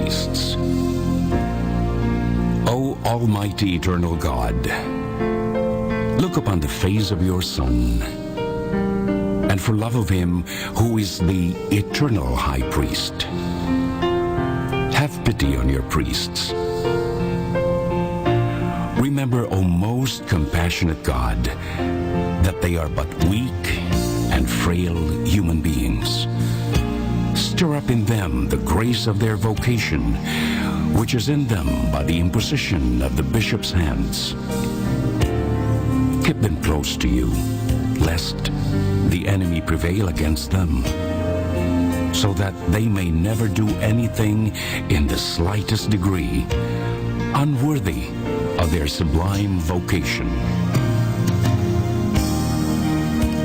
priests. O Almighty Eternal God, look upon the face of your Son, and for love of him who is the eternal high priest, have pity on your priests. Remember, O most compassionate God, that they are but weak and frail human beings. Stir up in them the grace of their vocation, which is in them by the imposition of the bishop's hands. Keep them close to you, lest the enemy prevail against them, so that they may never do anything in the slightest degree unworthy of their sublime vocation.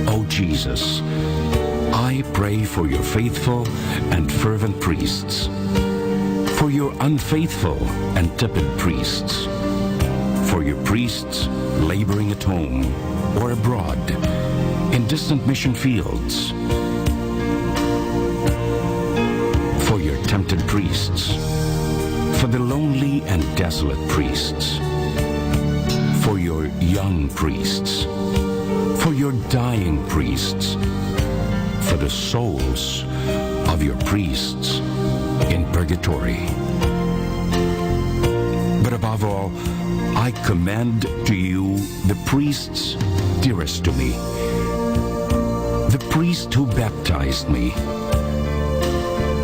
O Jesus, I pray for your faithful and fervent priests, for your unfaithful and tepid priests, for your priests laboring at home or abroad in distant mission fields, for your tempted priests, for the lonely and desolate priests, for your young priests, for your dying priests, for the souls of your priests in purgatory. But above all, I commend to you the priests dearest to me, the priest who baptized me,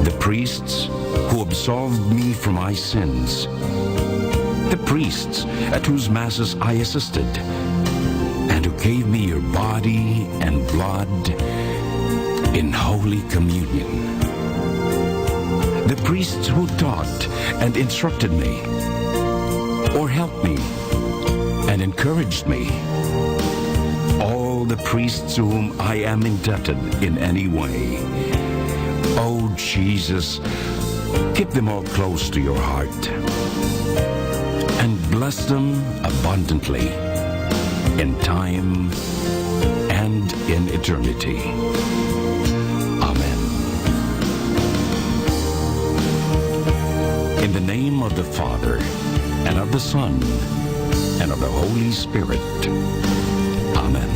the priests who absolved me from my sins, the priests at whose masses I assisted, and who gave me your body and blood in Holy Communion, the priests who taught and instructed me, or helped me and encouraged me, all the priests to whom I am indebted in any way. Oh, Jesus, keep them all close to your heart and bless them abundantly in time and in eternity. Amen. In the name of the Father, and of the Son, and of the Holy Spirit. Amen.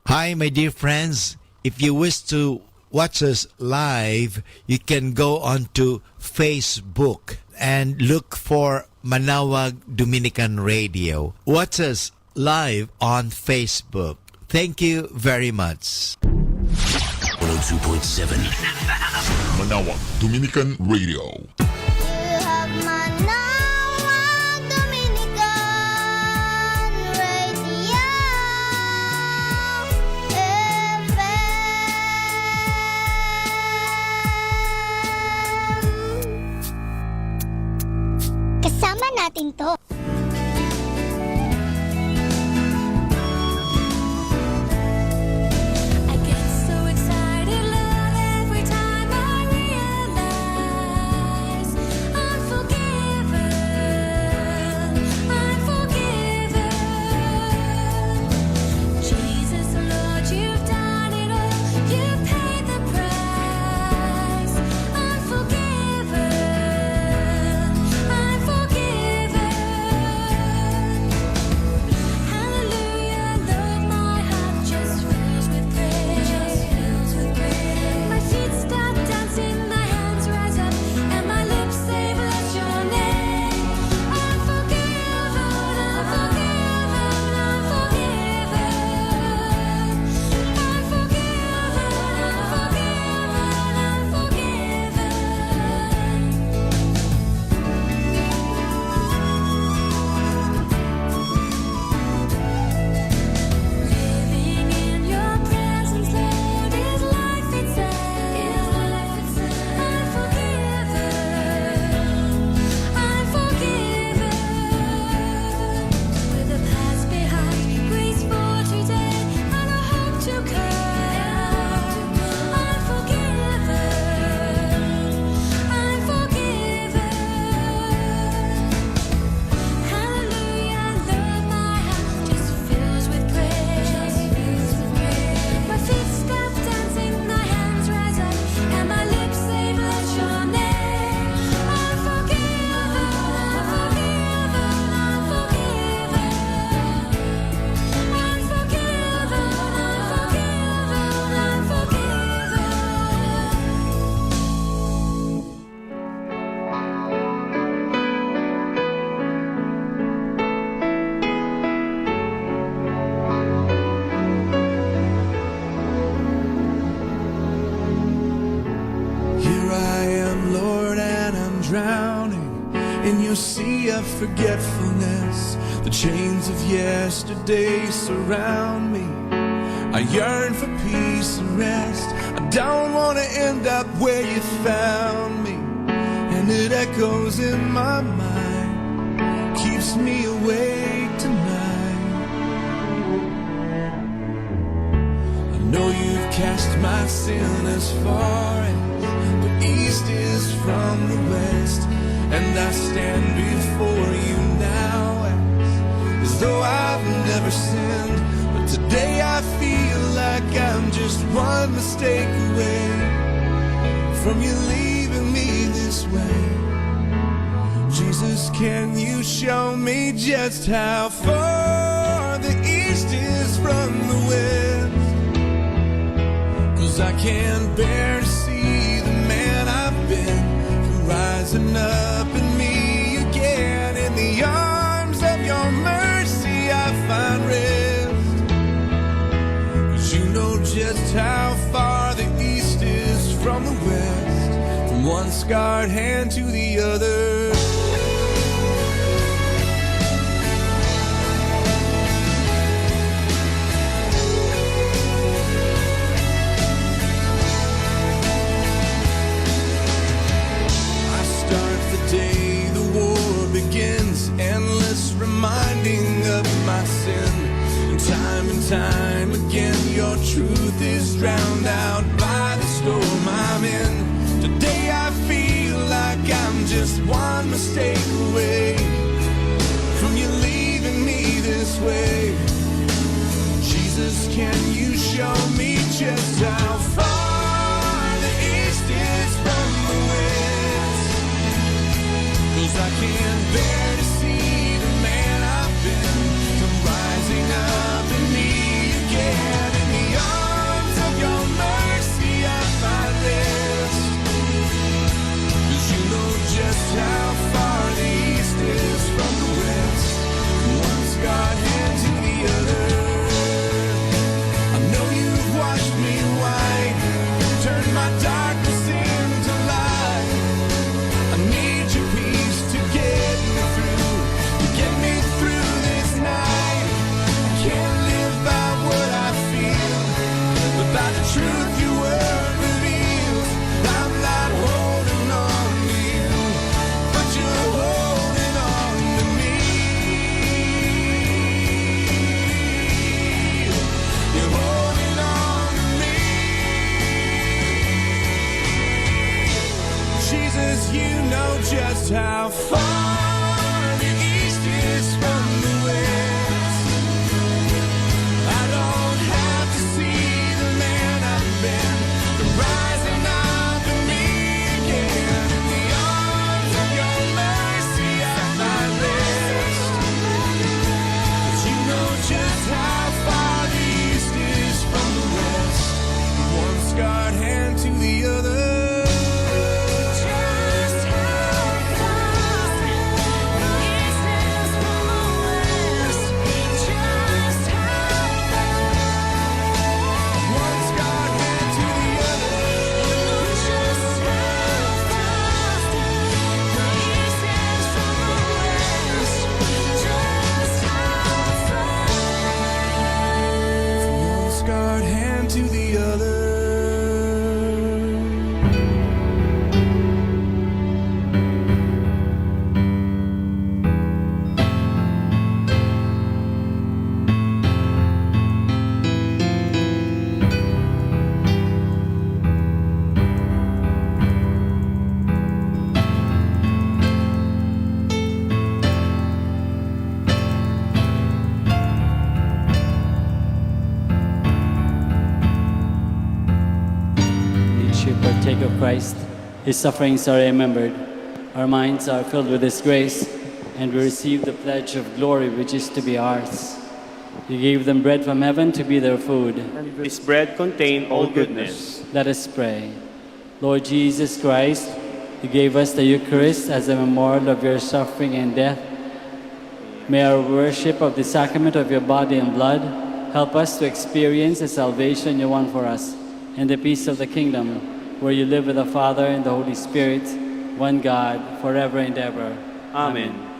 Hi, my dear friends. If you wish to watch us live, you can go on to Facebook and look for Manawag Dominican Radio. Watch us live on Facebook. Thank you very much. 102.7 Manawag Dominican Radio. Kasama natin to. I get so excited, love, every time I realize I'm forgiven. drowning in your sea of forgetfulness. The chains of yesterday surround me. I yearn for peace and rest. I don't want to end up where you found me. And it echoes in my mind, keeps me awake tonight. I know you've cast my sin as far as the east is from the west, and I stand before you now as though I've never sinned. But today I feel like I'm just one mistake away from you leaving me this way. Jesus, can you show me just how far the east is from the west? 'Cause I can't bear to see the man I've been rising up in me again. In the arms of your mercy I find rest. 'Cause you know just how far the east is from the west, from one scarred hand to the other. Day the war begins, endless reminding of my sin. And time again your truth is drowned out by the storm I'm in. Today I feel like I'm just one mistake away from you leaving me this way. Jesus, can you show me just how far the east is from the west? 'Cause I can't bear to see the man I've been come rising up in me again. In the arms of your mercy I find rest. 'Cause you know just how far the east is from the west, one scarred hand to the other. I know you've washed me white, turned my darkness into light. I need your peace to get me through this night. I can't live by what I feel, but by the truth your word reveals. I'm not holding on to you, but you're holding on to me. You're holding on to me. Jesus, you know just how far the east is from the west. I don't have to see the man I've been rising up in me again. In the arms of your mercy I find rest. But you know just how far the east is from the west, one scarred hand to the other. Scarred hand to the other. Partake of Christ, His sufferings are remembered. Our minds are filled with His grace, and we receive the pledge of glory which is to be ours. You gave them bread from heaven to be their food. This bread contained all goodness. Let us pray. Lord Jesus Christ, you gave us the Eucharist as a memorial of your suffering and death. May our worship of the sacrament of your body and blood help us to experience the salvation you won for us and the peace of the kingdom, where you live with the Father and the Holy Spirit, one God, forever and ever. Amen.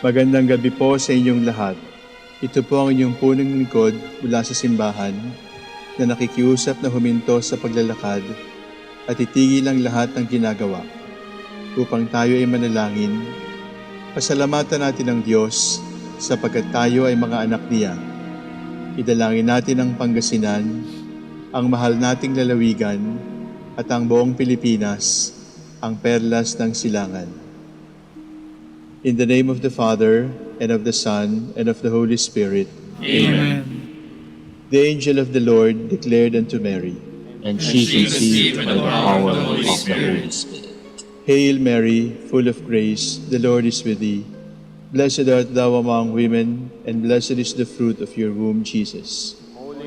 Magandang gabi po sa inyong lahat. Ito po ang inyong punong lingkod mula sa simbahan na nakikiusap na huminto sa paglalakad at itigil ang lahat ng ginagawa upang tayo ay manalangin. Pasalamatan natin ang Diyos sapagkat tayo ay mga anak niya. Idalangin natin ang Pangasinan, ang mahal nating lalawigan at ang buong Pilipinas, ang perlas ng silangan. In the name of the Father, and of the Son, and of the Holy Spirit. Amen. The angel of the Lord declared unto Mary, And she conceived by the power of the Holy Spirit. Hail Mary, full of grace, the Lord is with thee. Blessed art thou among women, and blessed is the fruit of your womb, Jesus.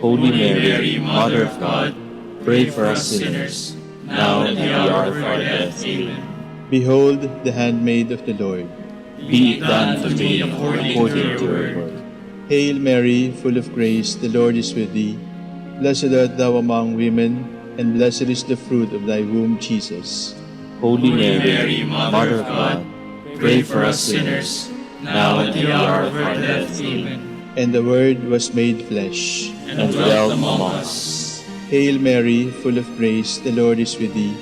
Holy Mary, Mother of God, pray for us sinners, now and at the hour of our death. Amen. Behold the handmaid of the Lord. Be it done to me according to your word. Hail Mary, full of grace, the Lord is with thee. Blessed art thou among women, and blessed is the fruit of thy womb, Jesus. Holy Mary, Mother of God, pray for us sinners, now and at the hour of our death. Amen. And the Word was made flesh, And dwelt among us. Hail Mary, full of grace, the Lord is with thee.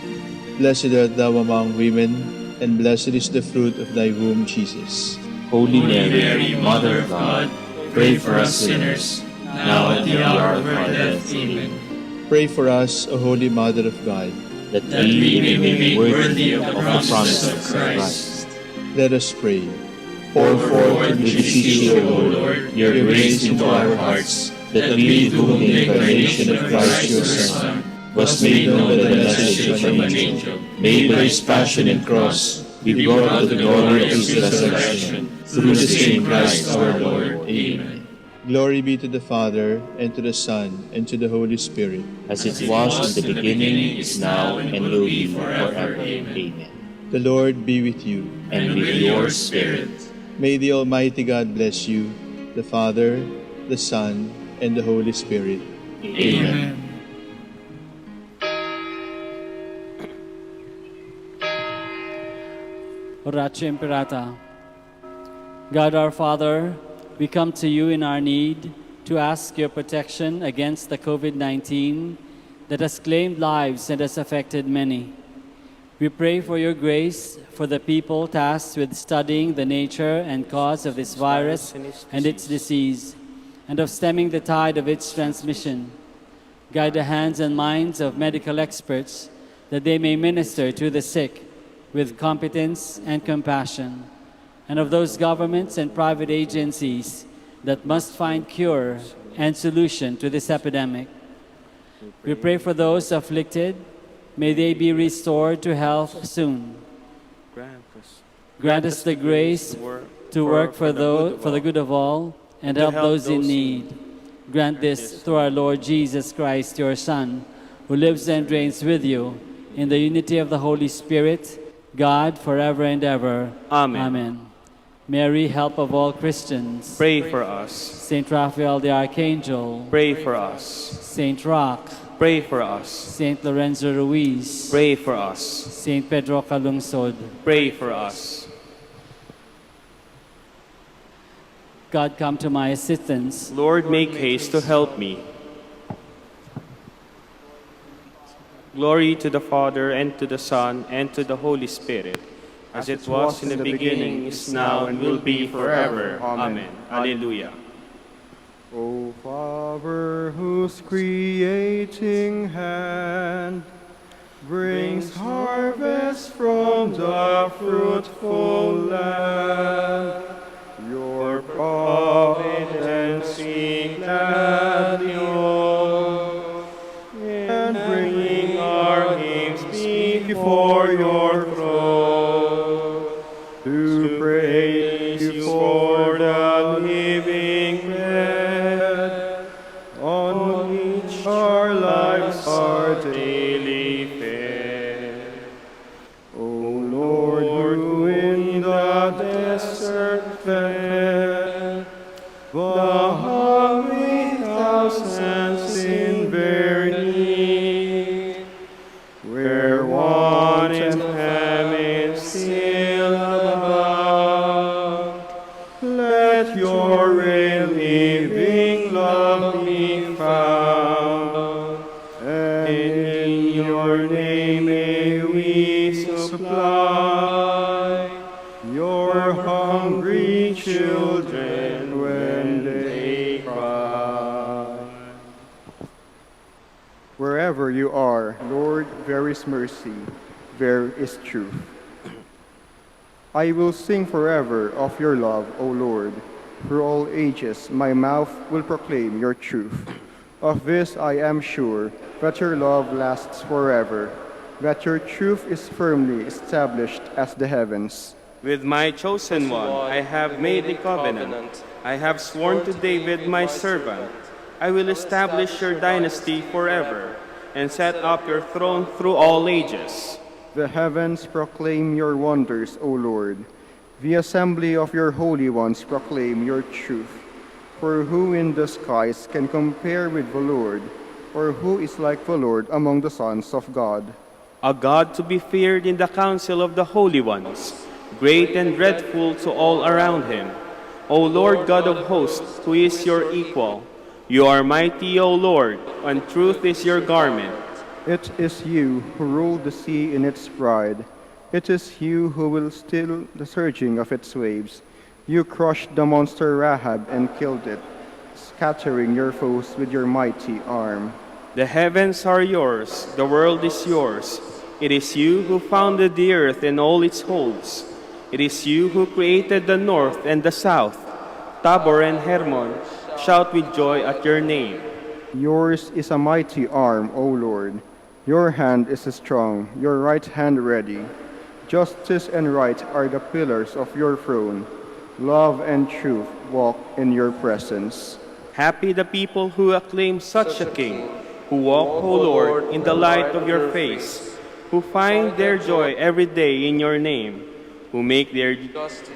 Blessed art thou among women, and blessed is the fruit of thy womb, Jesus. Holy Mary, Mother of God, pray for us sinners, now and at the hour of our death. Amen. Pray for us, O Holy Mother of God. That we may be made worthy of the promise of Christ. Let us pray. Pour forth, we beseech you, O Lord, your grace into our hearts, that we, to whom the incarnation of Christ your Son was made known by the message of an angel, made by his passion and cross, be brought to the glory of his resurrection, through the same Christ our Lord. Amen. Glory be to the Father, and to the Son, and to the Holy Spirit. As it was in the beginning, is now, and will be forever. Amen. The Lord be with you. And with your spirit. May the Almighty God bless you, the Father, the Son, and the Holy Spirit. Amen. Oratio Imperata. God our Father, we come to you in our need to ask your protection against the COVID-19 that has claimed lives and has affected many. We pray for your grace for the people tasked with studying the nature and cause of this virus and its disease, and of stemming the tide of its transmission. Guide the hands and minds of medical experts that they may minister to the sick with competence and compassion, and of those governments and private agencies that must find cure and solution to this epidemic. We pray for those afflicted. May they be restored to health soon. Grant us the grace to work for the good of all and help those in need. Grant this through our Lord Jesus Christ, your Son, who lives and reigns with you in the unity of the Holy Spirit, God, forever and ever. Amen. Amen. Mary, help of all Christians, Pray for us. Saint Raphael the Archangel, Pray for us. Saint Roch, Pray for us. Saint Lorenzo Ruiz, Pray for us. Saint Pedro Calungsod. Pray for us. God, come to my assistance. Lord, make haste to help me. Glory to the Father, and to the Son, and to the Holy Spirit, as it was in the beginning, is now, and will be forever. Amen. Alleluia. O Father, whose creating hand brings harvest from the fruitful land, your providence for the living bread, on which our lives are daily fed. O Lord, who in the desert fed the hungry thousands in very need, where want and famine still abound, let your living love be found, and in your name may we supply your hungry children when they cry. Wherever you are, Lord, there is mercy, there is truth. I will sing forever of your love, O Lord. Through all ages my mouth will proclaim your truth. Of this I am sure, that your love lasts forever, that your truth is firmly established as the heavens. With my chosen one I have made a covenant. I have sworn to David my servant. I will establish your dynasty forever, and set up your throne through all ages. The heavens proclaim your wonders, O Lord. The assembly of your holy ones proclaim your truth. For who in the skies can compare with the Lord, or who is like the Lord among the sons of God? A God to be feared in the council of the holy ones, great and dreadful to all around him. O Lord God of hosts, who is your equal? You are mighty, O Lord, and truth is your garment. It is you who rule the sea in its pride. It is you who will still the surging of its waves. You crushed the monster Rahab and killed it, scattering your foes with your mighty arm. The heavens are yours, the world is yours. It is you who founded the earth and all its holds. It is you who created the north and the south. Tabor and Hermon shout with joy at your name. Yours is a mighty arm, O Lord. Your hand is strong, your right hand ready. Justice and right are the pillars of your throne. Love and truth walk in your presence. Happy the people who acclaim such a king, who walk, O Lord, in the light of your face, who find their joy every day in your name, who make their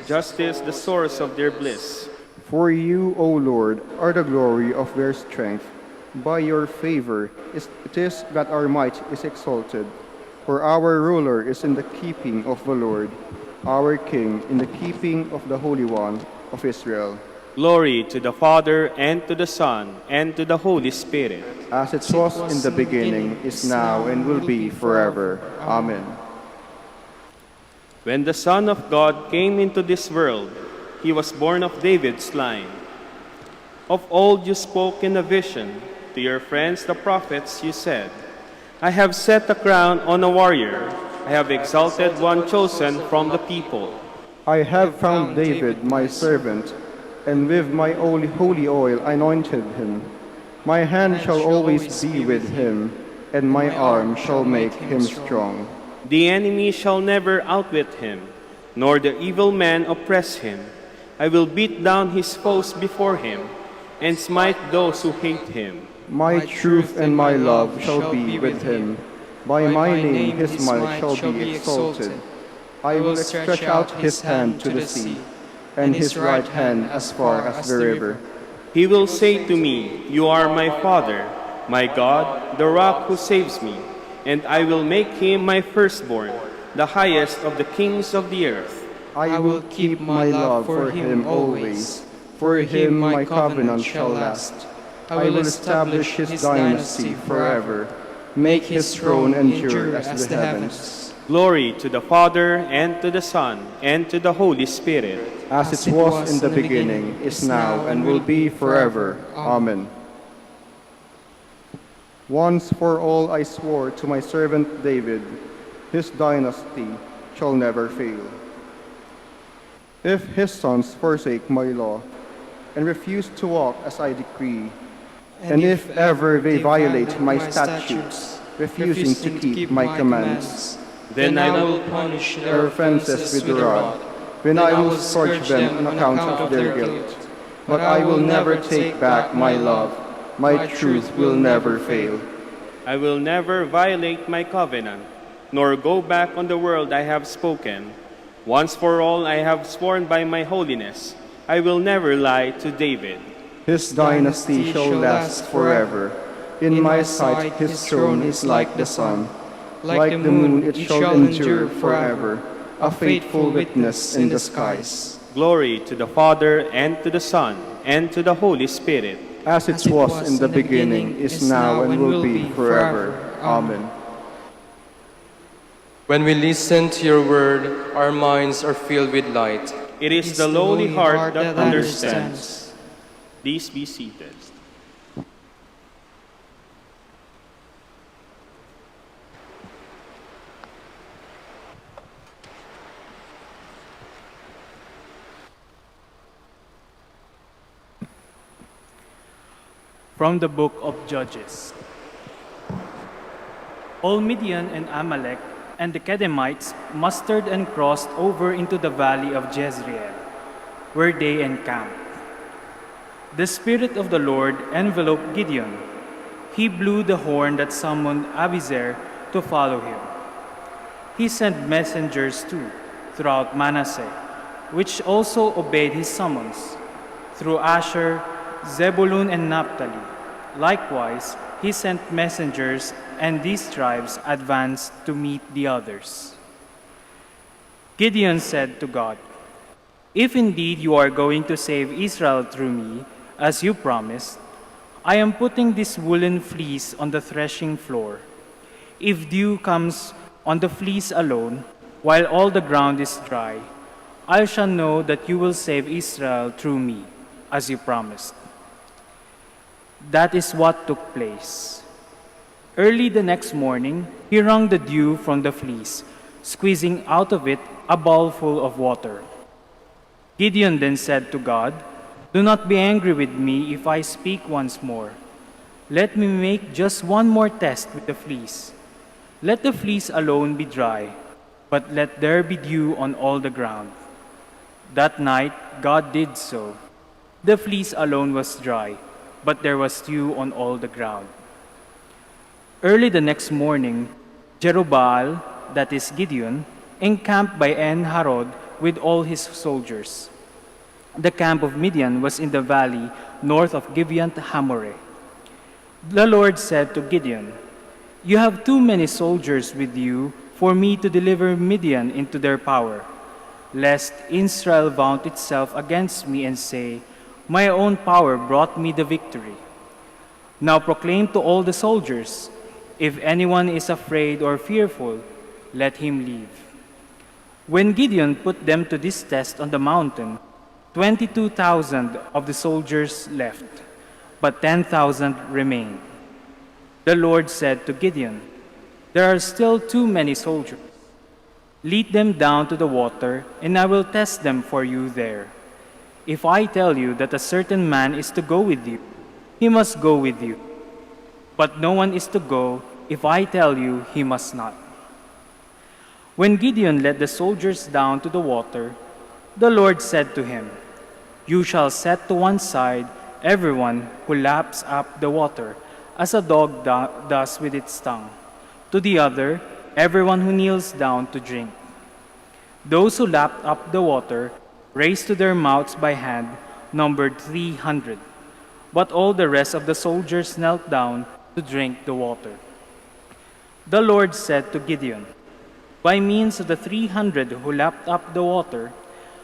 justice the source of their bliss. For you, O Lord, are the glory of their strength. By your favor it is that our might is exalted. For our ruler is in the keeping of the Lord, our King in the keeping of the Holy One of Israel. Glory to the Father, and to the Son, and to the Holy Spirit. As it was in the beginning, is now, and will be forever. Amen. When the Son of God came into this world, he was born of David's line. Of old you spoke in a vision. To your friends the prophets you said, I have set a crown on a warrior. I have exalted one chosen from the people. I have found David my servant, and with my holy oil anointed him. My hand shall always be with him, and my arm shall make him strong. The enemy shall never outwit him, nor the evil man oppress him. I will beat down his foes before him, and smite those who hate him. My truth and my love shall be with him. By my name his might shall be exalted. I will stretch out his hand to the sea, and his right hand as far as the river. He will say to me, You are my Father, my God, the rock who saves me, and I will make him my firstborn, the highest of the kings of the earth. I will keep my love for him always. For him my covenant shall last. I will establish his dynasty forever, make his throne endure as the heavens. Glory to the Father, and to the Son, and to the Holy Spirit. As it was in the beginning, is now, and will be forever. Amen. Once for all I swore to my servant David, his dynasty shall never fail. If his sons forsake my law, and refuse to walk as I decree, and if ever they violate my statutes, refusing to keep my commands, then I will punish their offenses with the rod, when I will scourge them on account of their guilt. But I will never take back my love. My truth will never fail. I will never violate my covenant, nor go back on the word I have spoken. Once for all I have sworn by my holiness, I will never lie to David. His dynasty shall last forever. In my sight his throne is like the sun. Like the moon it shall endure forever, a faithful witness in the skies. Glory to the Father, and to the Son, and to the Holy Spirit. As it was in the beginning, is now, and will be forever. Amen. When we listen to your word, our minds are filled with light. It is the lowly heart that understands. Please be seated. From the book of Judges. All Midian and Amalek and the Kedemites mustered and crossed over into the valley of Jezreel, where they encamped. The Spirit of the Lord enveloped Gideon. He blew the horn that summoned Abiezer to follow him. He sent messengers too throughout Manasseh, which also obeyed his summons, through Asher, Zebulun, and Naphtali. Likewise, he sent messengers, and these tribes advanced to meet the others. Gideon said to God, "If indeed you are going to save Israel through me, as you promised, I am putting this woolen fleece on the threshing floor. If dew comes on the fleece alone, while all the ground is dry, I shall know that you will save Israel through me, as you promised." That is what took place. Early the next morning, he wrung the dew from the fleece, squeezing out of it a bowl full of water. Gideon then said to God, "Do not be angry with me if I speak once more. Let me make just one more test with the fleece. Let the fleece alone be dry, but let there be dew on all the ground." That night, God did so. The fleece alone was dry, but there was dew on all the ground. Early the next morning, Jerubbaal, that is Gideon, encamped by En-Harod with all his soldiers. The camp of Midian was in the valley north of Gibeon-Hammoreh. The Lord said to Gideon, "You have too many soldiers with you for me to deliver Midian into their power, lest Israel vaunt itself against me and say, 'My own power brought me the victory.' Now proclaim to all the soldiers, 'If anyone is afraid or fearful, let him leave.'" When Gideon put them to this test on the mountain, 22,000 of the soldiers left, but 10,000 remained. The Lord said to Gideon, "There are still too many soldiers. Lead them down to the water, and I will test them for you there. If I tell you that a certain man is to go with you, he must go with you. But no one is to go if I tell you he must not." When Gideon led the soldiers down to the water, the Lord said to him, "You shall set to one side everyone who laps up the water, as a dog does with its tongue. To the other, everyone who kneels down to drink." Those who lapped up the water, raised to their mouths by hand, numbered 300. But all the rest of the soldiers knelt down to drink the water. The Lord said to Gideon, "By means of the 300 who lapped up the water,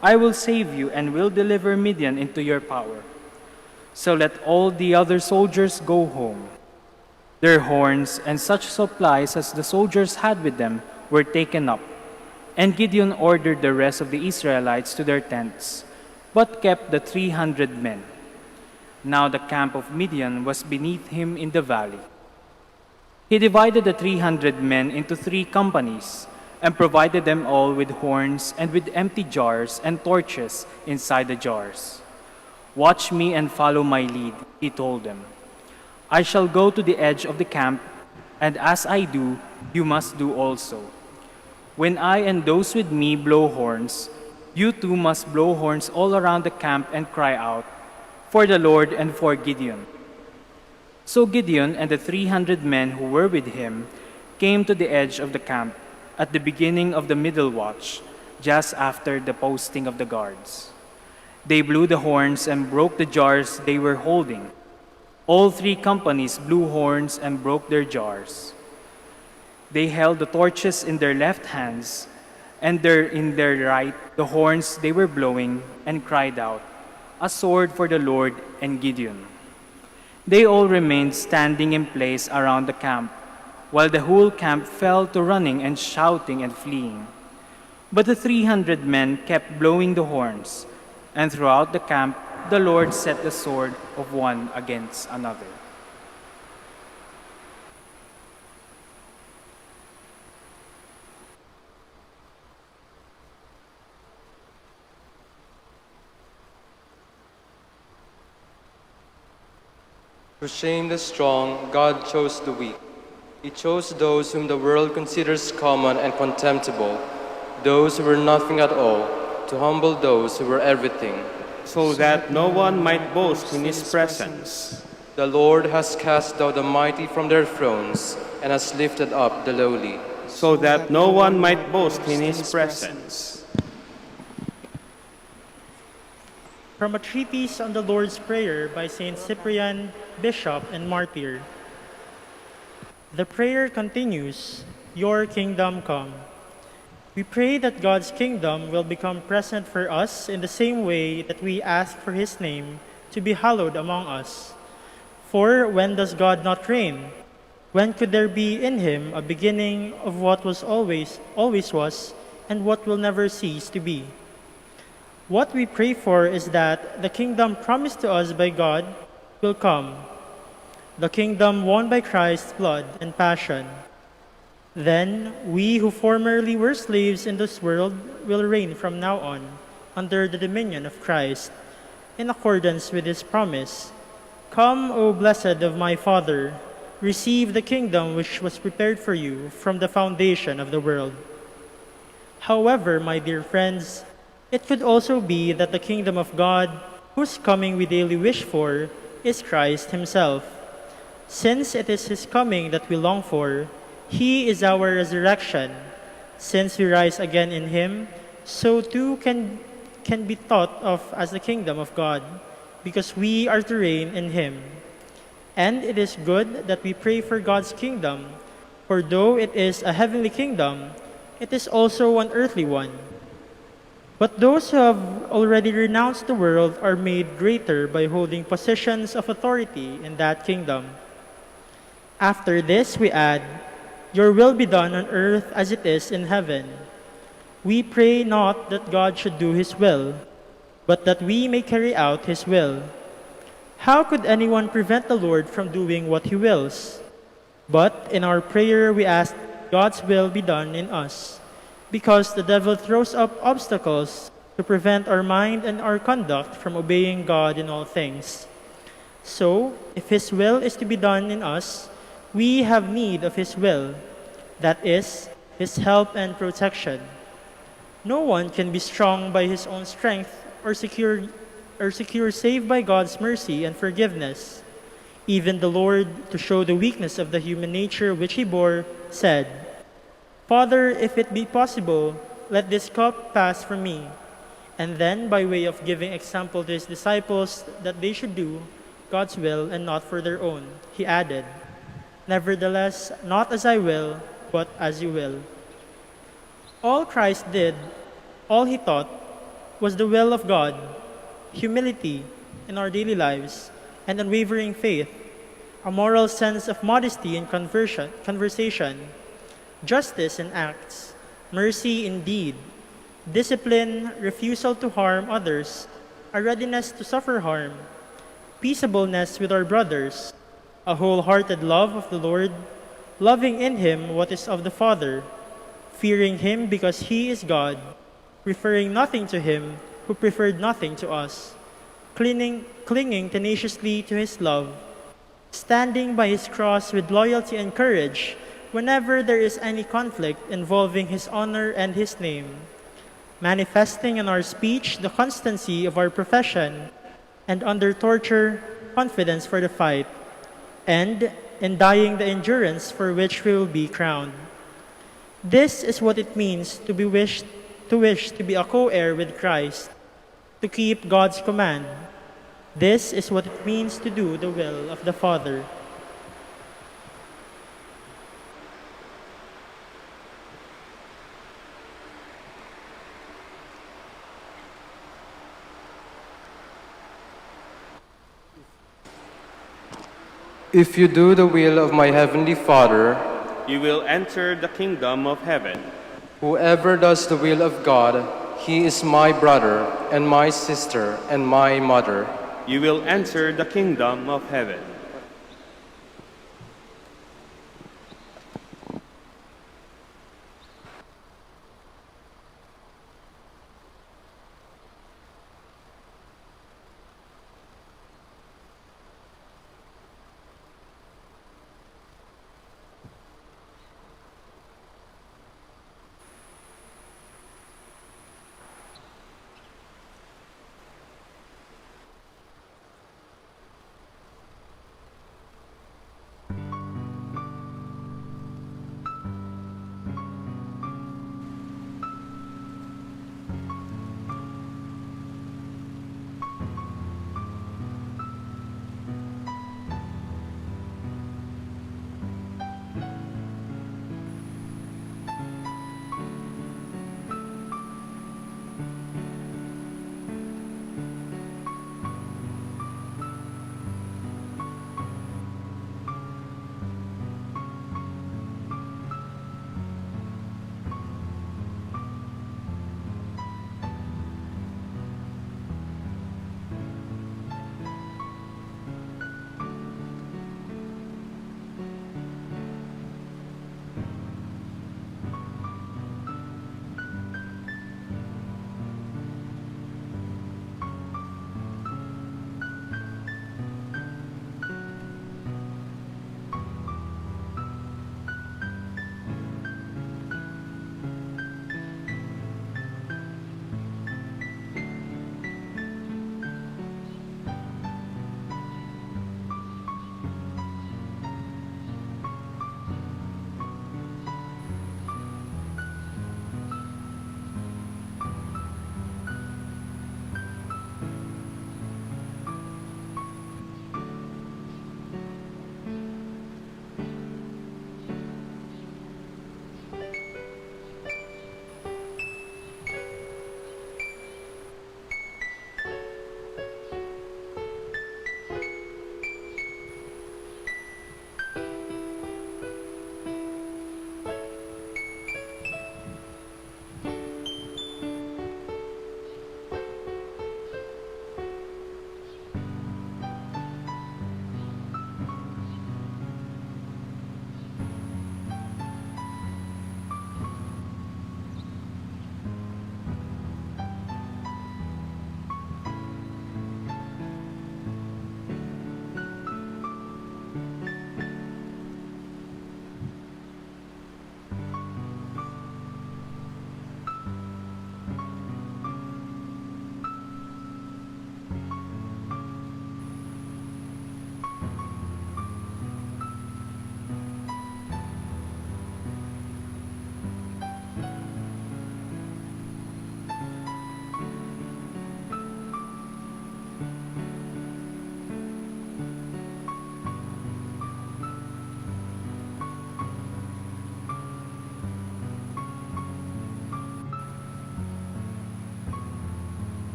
I will save you and will deliver Midian into your power. So let all the other soldiers go home." Their horns and such supplies as the soldiers had with them were taken up, and Gideon ordered the rest of the Israelites to their tents, but kept the 300 men. Now the camp of Midian was beneath him in the valley. He divided the 300 men into 3 companies, and provided them all with horns and with empty jars and torches inside the jars. "Watch me and follow my lead," he told them. "I shall go to the edge of the camp, and as I do, you must do also. When I and those with me blow horns, You too must blow horns all around the camp and cry out, 'For the Lord and for Gideon.'" So Gideon and the 300 men who were with him came to the edge of the camp at the beginning of the middle watch, just after the posting of the guards. They blew the horns and broke the jars they were holding. All three companies blew horns and broke their jars. They held the torches in their left hands, and in their right the horns they were blowing, and cried out, "A sword for the Lord and Gideon." They all remained standing in place around the camp, while the whole camp fell to running and shouting and fleeing. But the 300 men kept blowing the horns, and throughout the camp the Lord set the sword of one against another. To shame the strong, God chose the weak. He chose those whom the world considers common and contemptible, those who were nothing at all, to humble those who were everything, so that no one might boast in his presence. The Lord has cast down the mighty from their thrones and has lifted up the lowly, so that no one might boast in his presence. From a treatise on the Lord's Prayer by Saint Cyprian, Bishop and Martyr. The prayer continues, "Your kingdom come." We pray that God's kingdom will become present for us in the same way that we ask for His name to be hallowed among us. For when does God not reign? When could there be in Him a beginning of what was always was, and what will never cease to be? What we pray for is that the kingdom promised to us by God will come, the kingdom won by Christ's blood and passion. Then we who formerly were slaves in this world will reign from now on under the dominion of Christ, in accordance with His promise. "Come, O blessed of my Father, receive the kingdom which was prepared for you from the foundation of the world." However, my dear friends, it could also be that the kingdom of God, whose coming we daily wish for, is Christ Himself. Since it is His coming that we long for, He is our resurrection. Since we rise again in Him, so too can be thought of as the kingdom of God, because we are to reign in Him. And it is good that we pray for God's kingdom, for though it is a heavenly kingdom, it is also an earthly one. But those who have already renounced the world are made greater by holding positions of authority in that kingdom. After this we add, "Your will be done on earth as it is in heaven." We pray not that God should do His will, but that we may carry out His will. How could anyone prevent the Lord from doing what He wills? But in our prayer we ask God's will be done in us, because the devil throws up obstacles to prevent our mind and our conduct from obeying God in all things. So, if His will is to be done in us, we have need of His will, that is, His help and protection. No one can be strong by his own strength or secure save by God's mercy and forgiveness. Even the Lord, to show the weakness of the human nature which He bore, said, "Father, if it be possible, let this cup pass from me." And then, by way of giving example to His disciples that they should do God's will and not for their own, He added, "Nevertheless, not as I will, but as you will." All Christ did, all He taught, was the will of God, humility in our daily lives, and unwavering faith, a moral sense of modesty in conversation, justice in acts, mercy in deed, discipline, refusal to harm others, a readiness to suffer harm, peaceableness with our brothers, a wholehearted love of the Lord, loving in Him what is of the Father, fearing Him because He is God, preferring nothing to Him who preferred nothing to us, clinging tenaciously to His love, standing by His cross with loyalty and courage whenever there is any conflict involving His honor and His name, manifesting in our speech the constancy of our profession, and under torture, confidence for the fight, and in dying the endurance for which we will be crowned. This is what it means to wish to be a co-heir with Christ, to keep God's command. This is what it means to do the will of the Father. If you do the will of my heavenly Father, you will enter the kingdom of heaven. whoever does the will of God, he is my brother and my sister and my mother. You will enter the kingdom of heaven.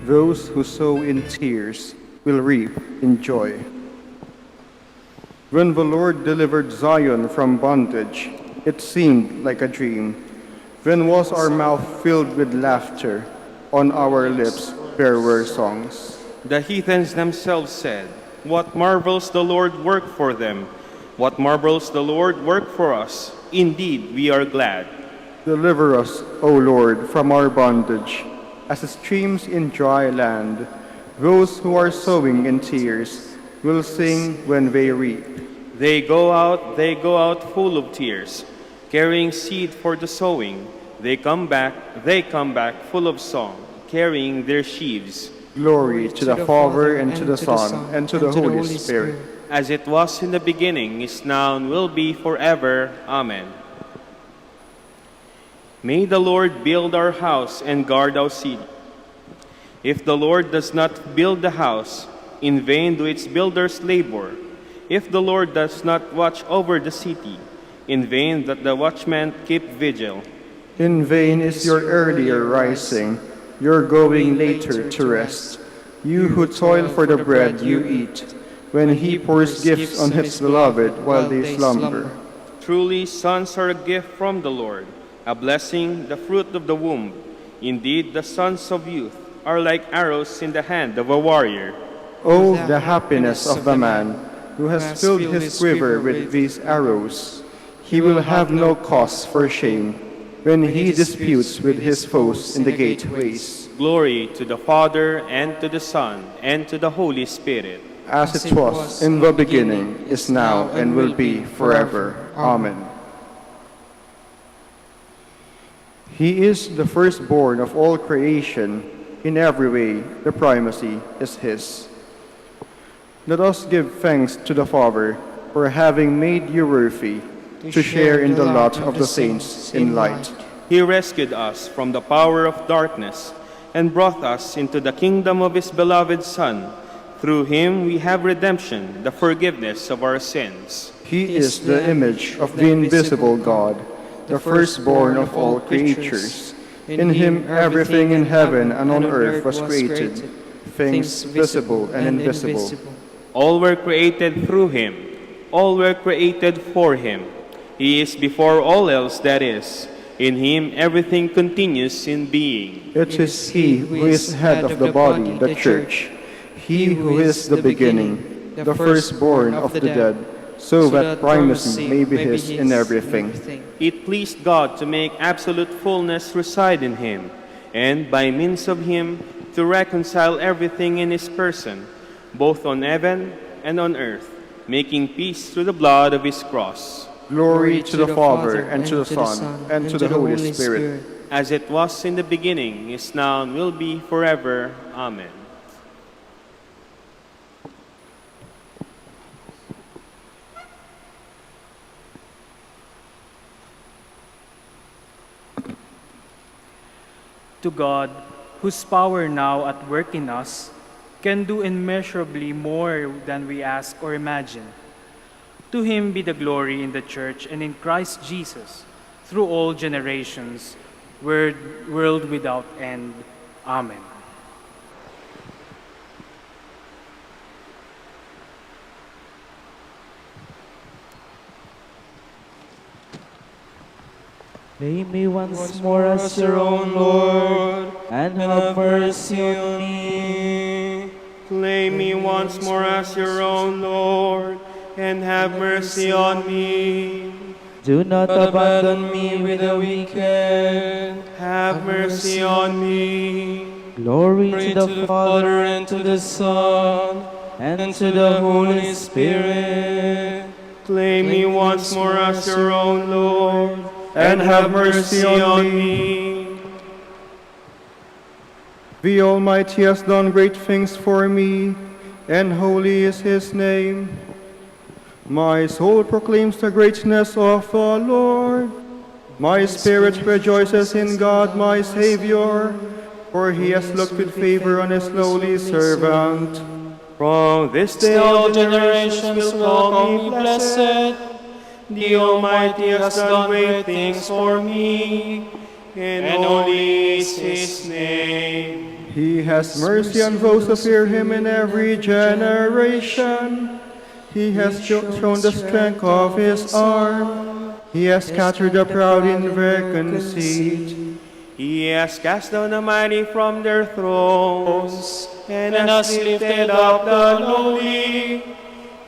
Those who sow in tears will reap in joy. When the Lord delivered Zion from bondage, it seemed like a dream. Then was our mouth filled with laughter, on our lips there were songs. The heathens themselves said, "What marvels the Lord worked for them! What marvels the Lord worked for us! Indeed, we are glad." Deliver us, O Lord, from our bondage, as the streams in dry land. Those who are sowing in tears will sing when they reap. They go out full of tears, carrying seed for the sowing. They come back full of song, carrying their sheaves. Glory to the Father, and to the Son, and to the Holy Spirit. As it was in the beginning, is now, and will be forever. Amen. May the Lord build our house and guard our city. If the Lord does not build the house, in vain do its builders labor. If the Lord does not watch over the city, in vain that the watchmen keep vigil. In vain is your earlier rising, your going later to rest. You who toil for the bread you eat, when he pours gifts on his beloved while they slumber. Truly, sons are a gift from the Lord, a blessing, the fruit of the womb. Indeed, the sons of youth are like arrows in the hand of a warrior. Oh, the happiness of the man who has filled his quiver with these arrows. He will have no cause for shame when he disputes with his foes in the gateways. Glory to the Father, and to the Son, and to the Holy Spirit. As it was in the beginning, is now, and will be forever. Amen. He is the firstborn of all creation. In every way, the primacy is his. Let us give thanks to the Father for having made you worthy to share in the lot of the saints in light. He rescued us from the power of darkness and brought us into the kingdom of his beloved Son. Through him we have redemption, the forgiveness of our sins. He is the image of the invisible God, the firstborn of all creatures. In him everything in heaven and on earth was created, things visible and invisible. All were created through him. All were created for him. He is before all else that is. In him everything continues in being. It is he who is head of the body, the church. He who is the beginning, the firstborn of the dead, so that primacy may be his in everything. It pleased God to make absolute fullness reside in him, and by means of him to reconcile everything in his person, both on heaven and on earth, making peace through the blood of his cross. Glory to the Father, and to the Son, and to the Holy Spirit. As it was in the beginning, is now, and will be forever. Amen. To God, whose power now at work in us can do immeasurably more than we ask or imagine. To him be the glory in the Church and in Christ Jesus, through all generations, world without end. Amen. Claim me once more as your own Lord, and have mercy on me. Claim me once more as your own Lord, and have mercy on me. Do not abandon me with the wicked. Have mercy on me. Glory to the Father, and to the Son, and to the Holy Spirit. Claim me once more as your own Lord, and have mercy on me. The Almighty has done great things for me, and holy is his name. My soul proclaims the greatness of the Lord. My spirit rejoices in God my Savior, for he has looked with favor on his lowly servant. From this day all generations will call me blessed. The Almighty has done great things for me, and holy is his name. He has mercy on those who fear him in every generation. He has shown the strength of his arm. He has scattered the proud in their conceit. He has cast down the mighty from their thrones, and has lifted up the lowly.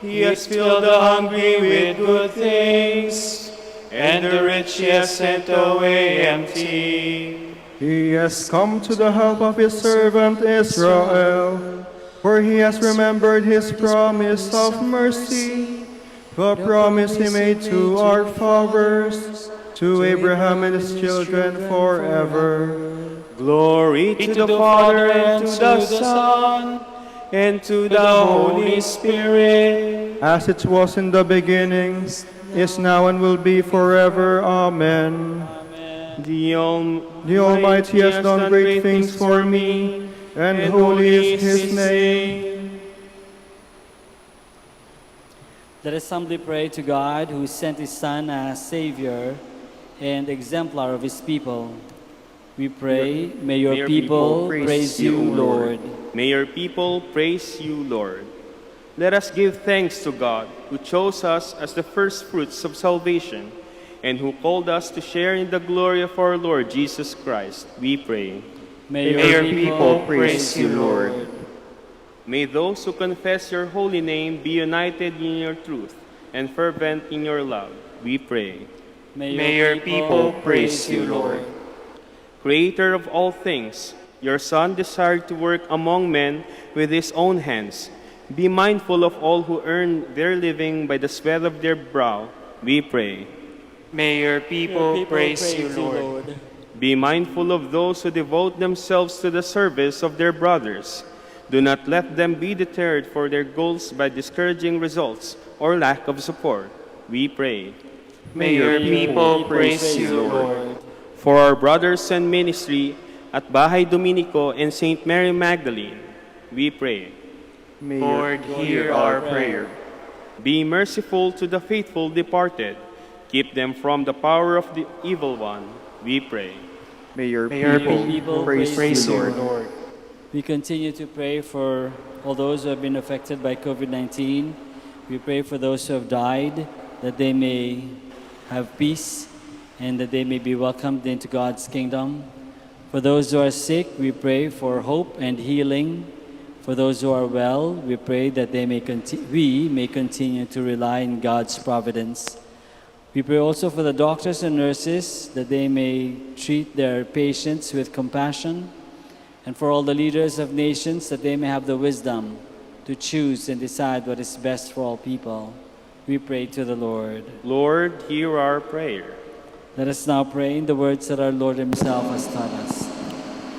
He has filled the hungry with good things, and the rich he has sent away empty. He has come to the help of his servant Israel, for he has remembered his promise of mercy, the promise he made to our fathers, to Abraham and his children forever. Glory to the Father, and to the Son, and to the Holy Spirit. As it was in the beginning, is now, and will be forever. Amen. The Almighty has done great things for me, and holy is his name. Let us humbly pray to God, who sent his Son as Savior and exemplar of his people. We pray, may your people praise you, Lord. May your people praise you, Lord. let us give thanks to God, who chose us as the first fruits of salvation, and who called us to share in the glory of our Lord Jesus Christ. We pray. May your people praise you, Lord. May those who confess your holy name be united in your truth and fervent in your love. We pray. May your people praise you, Lord. Creator of all things, your Son desired to work among men with his own hands. Be mindful of all who earn their living by the sweat of their brow. We pray. May your people praise you, Lord. Be mindful of those who devote themselves to the service of their brothers. Do not let them be deterred for their goals by discouraging results or lack of support. We pray. May your people praise you, Lord. For our brothers and ministry at Bahay Dominico and St. Mary Magdalene, we pray. May Lord, hear our prayer. Be merciful to the faithful departed. Keep them from the power of the evil one. We pray. May your people praise you, Lord. We continue to pray for all those who have been affected by COVID-19. We pray for those who have died, that they may have peace and that they may be welcomed into God's kingdom. For those who are sick, we pray for hope and healing. For those who are well, we pray that we may continue to rely on God's providence. We pray also for the doctors and nurses, that they may treat their patients with compassion, and for all the leaders of nations, that they may have the wisdom to choose and decide what is best for all people. We pray to the Lord. Lord, hear our prayer. Let us now pray in the words that our Lord himself has taught us.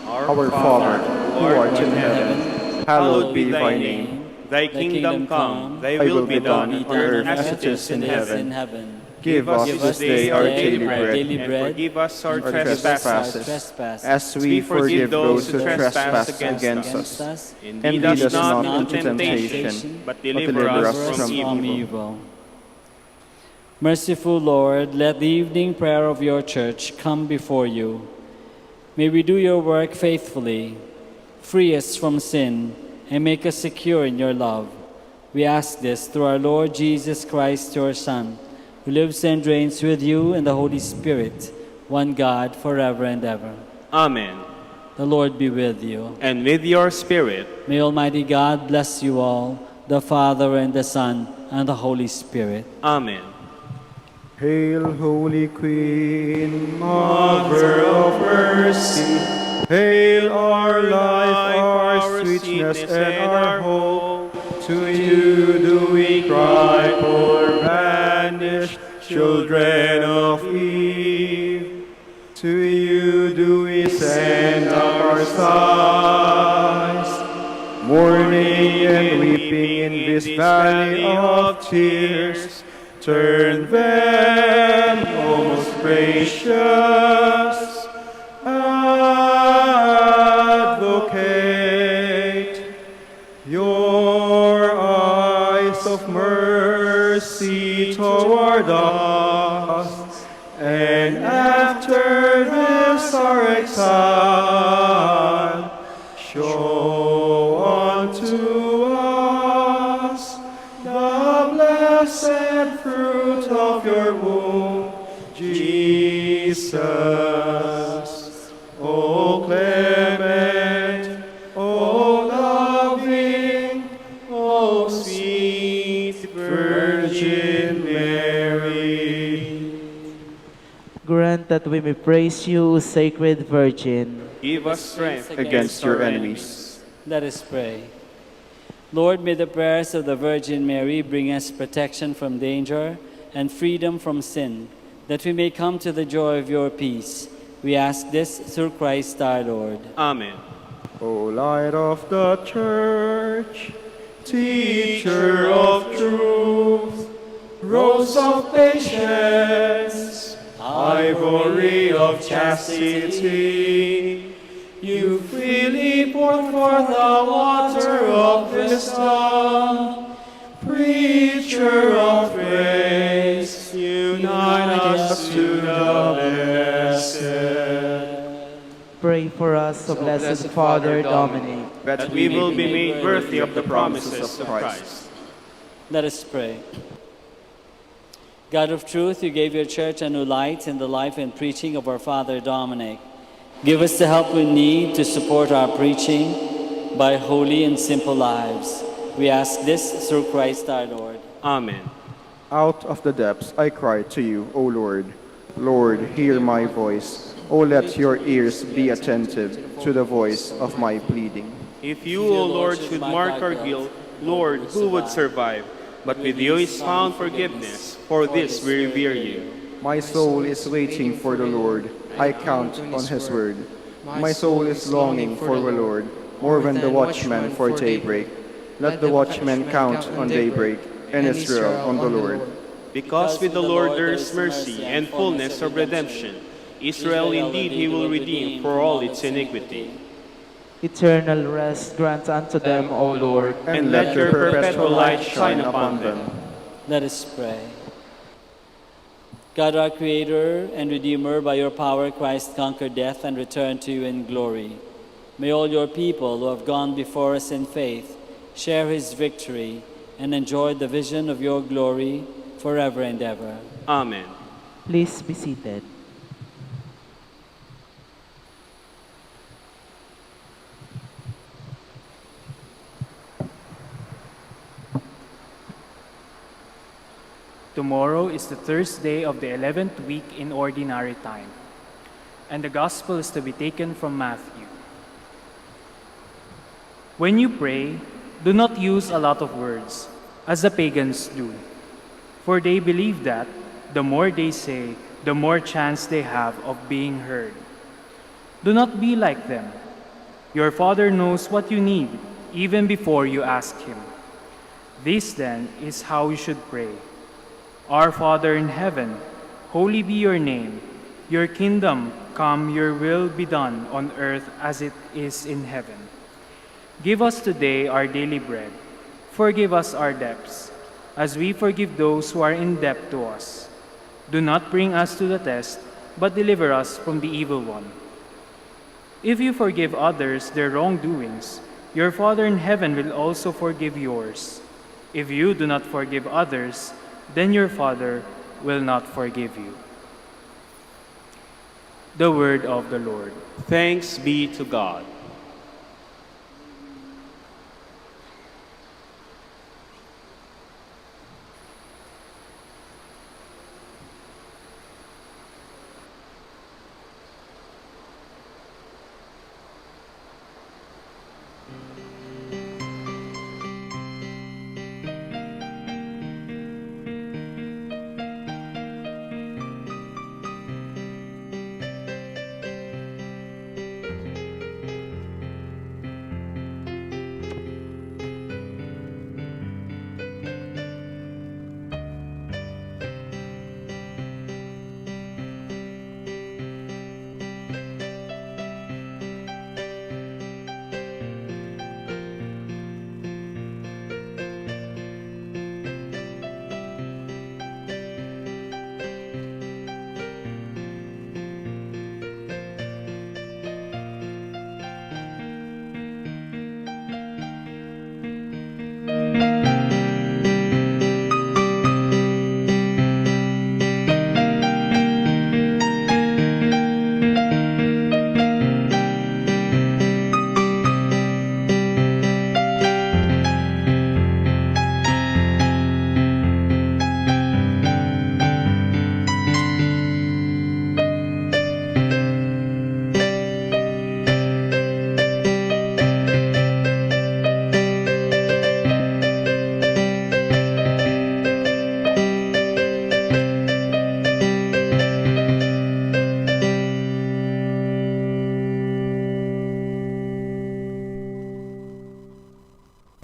Our Father, who art in heaven, hallowed be thy name. Thy kingdom come, thy will be done on earth as it is in heaven. Give us this day our daily bread, and forgive us our trespasses, as we forgive those who trespass against us. And lead us not into temptation, but deliver us from evil. Merciful Lord, let the evening prayer of your church come before you. May we do your work faithfully, free us from sin, and make us secure in your love. We ask this through our Lord Jesus Christ, your Son, who lives and reigns with you and the Holy Spirit, one God, forever and ever. Amen. The Lord be with you. And with your spirit. May Almighty God bless you all, the Father and the Son and the Holy Spirit. Amen. Hail, Holy Queen, Mother of Mercy. Hail our life, our sweetness, and our hope. To you do we cry, poor banished children of Eve. To you do we send our sighs, mourning and weeping in this valley of tears. Turn then, O most gracious Advocate, your eyes of mercy toward us, and after this our exile, show unto us the blessed fruit of your womb, Jesus. O clement, O loving, O sweet Virgin Mary. Grant that we may praise you, Sacred Virgin. Give us strength against your enemies. Let us pray. Lord, may the prayers of the Virgin Mary bring us protection from danger and freedom from sin, that we may come to the joy of your peace. We ask this through Christ our Lord. Amen. O light of the Church, teacher of truth, rose of patience, ivory of chastity, you freely poured forth the water of wisdom. Preacher of grace, unite us to the blessed. Pray for us, O Blessed Father Dominic, that we will be made worthy of the promises of Christ. Let us pray. God of truth, you gave your church a new light in the life and preaching of our Father Dominic. Give us the help we need to support our preaching by holy and simple lives. We ask this through Christ our Lord. Amen. Out of the depths I cry to you, O Lord. Lord, hear my voice. O let your ears be attentive to the voice of my pleading. If you, O Lord, should mark our guilt, Lord, who would survive? But with you is found forgiveness. For this we revere you. My soul is waiting for the Lord. I count on his word. My soul is longing for the Lord, more than the watchman for daybreak. Let the watchman count on daybreak, and Israel on the Lord. Because with the Lord there is mercy and fullness of redemption. Israel indeed he will redeem for all its iniquity. Eternal rest grant unto them, O Lord. And let your perpetual light shine upon them. Let us pray. God, our Creator and Redeemer, by your power Christ conquered death and returned to you in glory. May all your people who have gone before us in faith share his victory and enjoy the vision of your glory forever and ever. Amen. Please be seated. Tomorrow is the Thursday of the 11th week in Ordinary Time, and the Gospel is to be taken from Matthew. When you pray, do not use a lot of words, as the pagans do, for they believe that the more they say, the more chance they have of being heard. Do not be like them. Your Father knows what you need, even before you ask Him. This, then, is how you should pray. Our Father in heaven, holy be your name. Your kingdom come, your will be done on earth as it is in heaven. Give us today our daily bread. Forgive us our debts, as we forgive those who are in debt to us. Do not bring us to the test, but deliver us from the evil one. If you forgive others their wrongdoings, your Father in heaven will also forgive yours. If you do not forgive others, then your Father will not forgive you. The word of the Lord. Thanks be to God.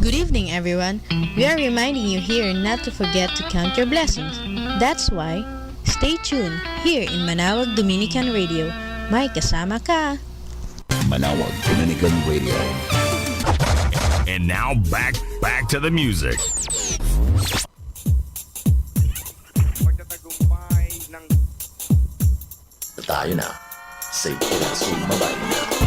Good evening, everyone. We are reminding you here not to forget to count your blessings. That's why, stay tuned here in Manawag Dominican Radio. May kasama ka! Manawag Dominican Radio. And now back to the music. Tayo na sa Ipong Sumabay.